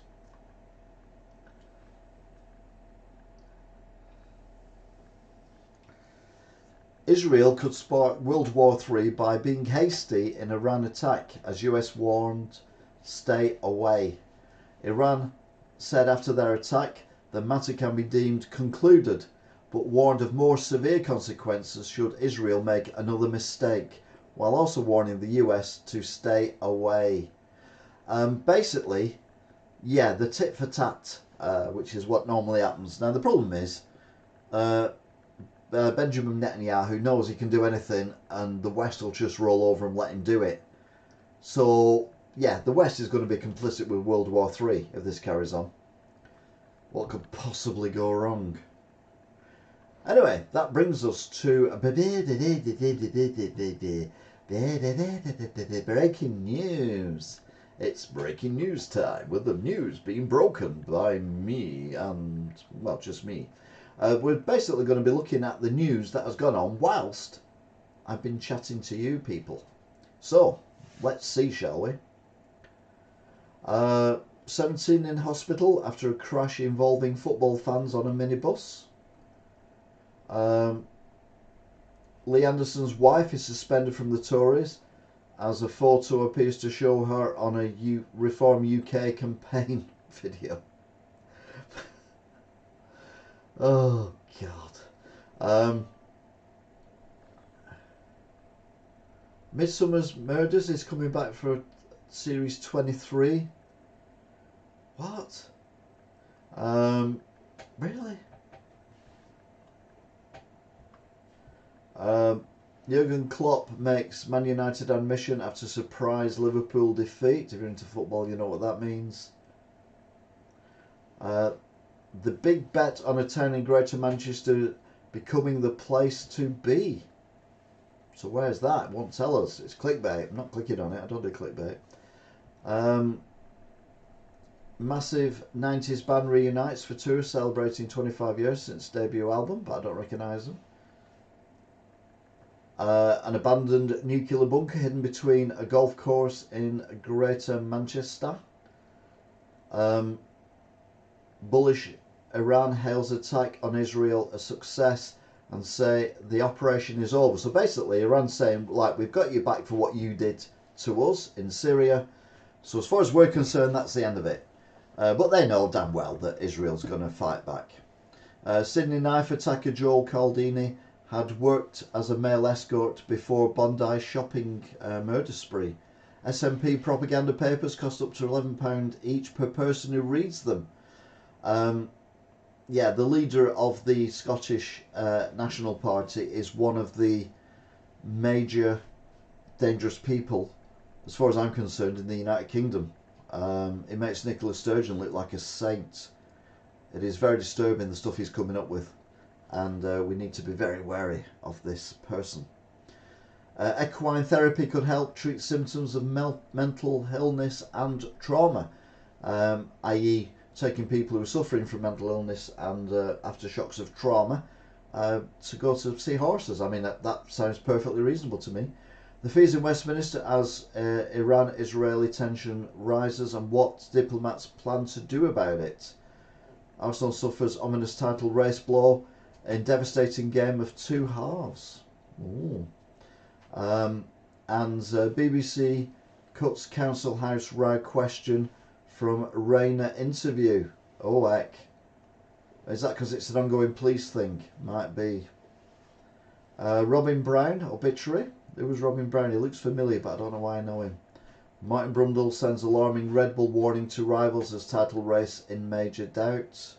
Israel could spark World War III by being hasty in Iran attack, as US warned, stay away. Iran said after their attack the matter can be deemed concluded, but warned of more severe consequences should Israel make another mistake, while also warning the US to stay away. Basically, yeah, the tit for tat, which is what normally happens. Now the problem is, Benjamin Netanyahu knows he can do anything and the West will just roll over and let him do it. So, yeah, the West is going to be complicit with World War III if this carries on. What could possibly go wrong? Anyway, that brings us to breaking news. It's breaking news time, with the news being broken by me and, well, just me. We're basically going to be looking at the news that has gone on whilst I've been chatting to you people. So, let's see, shall we? 17 in hospital after a crash involving football fans on a minibus. Lee Anderson's wife is suspended from the Tories as a photo appears to show her on a Reform UK campaign video. Oh God. Midsummer's Murders is coming back for series 23. What? Really? Jurgen Klopp makes Man United admission after surprise Liverpool defeat. If you're into football, you know what that means. The big bet on a town in Greater Manchester becoming the place to be. So where's that? It won't tell us. It's clickbait. I'm not clicking on it. I don't do clickbait. Massive 90s band reunites for tour celebrating 25 years since debut album, but I don't recognise them. An abandoned nuclear bunker hidden between a golf course in Greater Manchester. Bullish Iran hails attack on Israel a success and say the operation is over. So basically Iran's saying, like, we've got you back for what you did to us in Syria. So as far as we're concerned, that's the end of it. But they know damn well that Israel's going to fight back. Sydney knife attacker Joel Caldini had worked as a male escort before Bondi shopping murder spree. SNP propaganda papers cost up to £11 each per person who reads them. Yeah, the leader of the Scottish National Party is one of the major dangerous people, as far as I'm concerned, in the United Kingdom. It makes Nicola Sturgeon look like a saint. It is very disturbing, the stuff he's coming up with, and we need to be very wary of this person. Equine therapy could help treat symptoms of mental illness and trauma, i.e. taking people who are suffering from mental illness and aftershocks of trauma to go to see horses. I mean, that sounds perfectly reasonable to me. The fees in Westminster as Iran-Israeli tension rises and what diplomats plan to do about it. Arsenal suffers ominous title race blow in devastating game of two halves. Ooh. And BBC cuts Council House row question from Rayner interview. Oh heck. Is that because it's an ongoing police thing? Might be. Robin Brown, obituary. Who was Robin Brown? He looks familiar, but I don't know why I know him. Martin Brundle sends alarming Red Bull warning to rivals as title race in major doubt.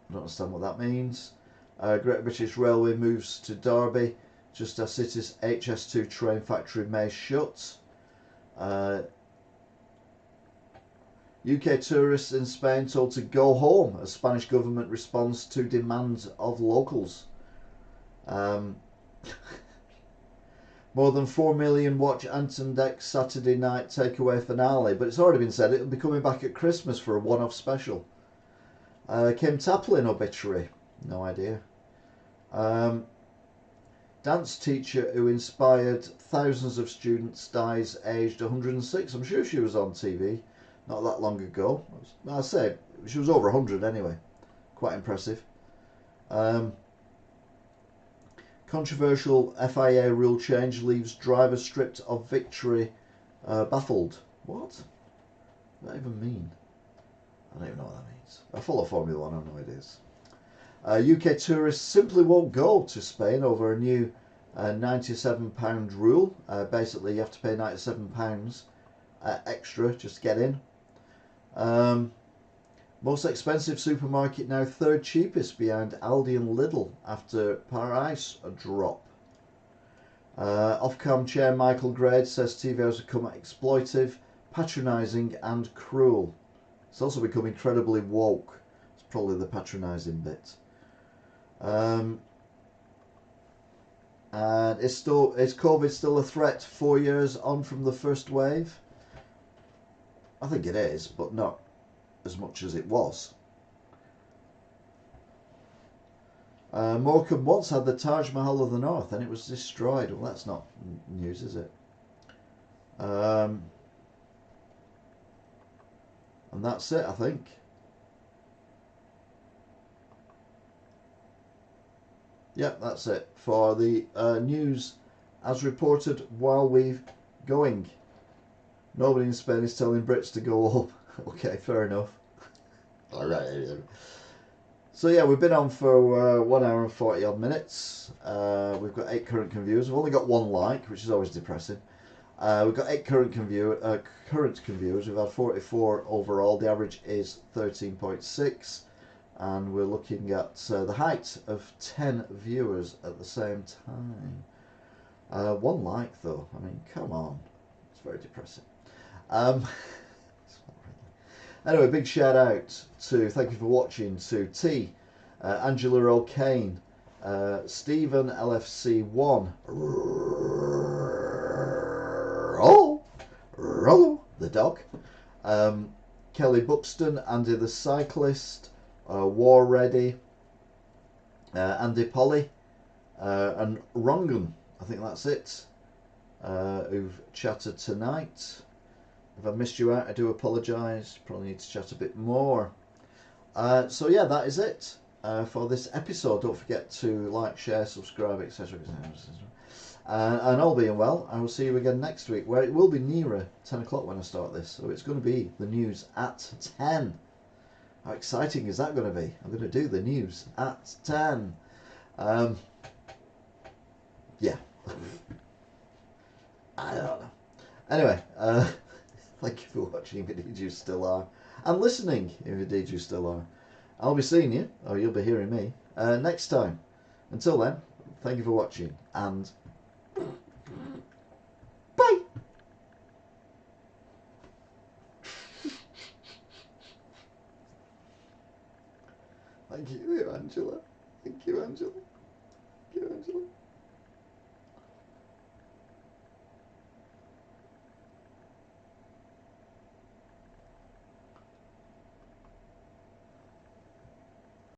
I don't understand what that means. Great British Railway moves to Derby just as City's HS2 train factory may shut. UK tourists in Spain told to go home as Spanish government responds to demands of locals. More than 4 million watch Anton Deck's Saturday night takeaway finale, but it's already been said it'll be coming back at Christmas for a one-off special. Kim Taplin obituary, no idea. Dance teacher who inspired thousands of students dies aged 106. I'm sure she was on TV not that long ago. I say she was over 100 anyway. Quite impressive. Controversial FIA rule change leaves driver stripped of victory baffled. What? What does that even mean? I don't even know what that means. I follow Formula 1, I know it is. UK tourists simply won't go to Spain over a new £97 rule. Basically, you have to pay £97 extra just to get in. Most expensive supermarket now third cheapest behind Aldi and Lidl after price drop. Ofcom chair Michael Grade says TV has become exploitive, patronising and cruel. It's also become incredibly woke. It's probably the patronising bit. And is COVID still a threat 4 years on from the first wave? I think it is, but not as much as it was. Morecambe once had the Taj Mahal of the North and it was destroyed. Well, that's not news, is it? And that's it, I think. Yep, that's it for the news as reported while we're going. Nobody in Spain is telling Brits to go home. Okay, fair enough. All right. So yeah, we've been on for 1 hour and 40 odd minutes. We've got 8 current viewers. We've only got 1 like, which is always depressing. We've got 8 current viewers. We've had 44 overall. The average is 13.6, and we're looking at the height of 10 viewers at the same time. 1 like though. I mean, come on, it's very depressing. Anyway, big shout out to, thank you for watching, to T, Angela O'Kane, Stephen LFC1. Rollo, the dog. Kelly Buxton, Andy the cyclist, War Ready, Andy Polly, and Rongan. I think that's it. Who've chatted tonight. If I missed you out, I do apologise. Probably need to chat a bit more. So yeah, that is it for this episode. Don't forget to like, share, subscribe, etc. And all being well, I will see you again next week, where it will be nearer 10 o'clock when I start this. So it's going to be the news at 10. How exciting is that going to be? I'm going to do the news at 10. Yeah. I don't know. Anyway, thank you for watching, if indeed you still are. And listening, if indeed you still are. I'll be seeing you, or you'll be hearing me, next time. Until then, thank you for watching, and bye! Thank you, Angela. Thank you, Angela. Thank you, Angela.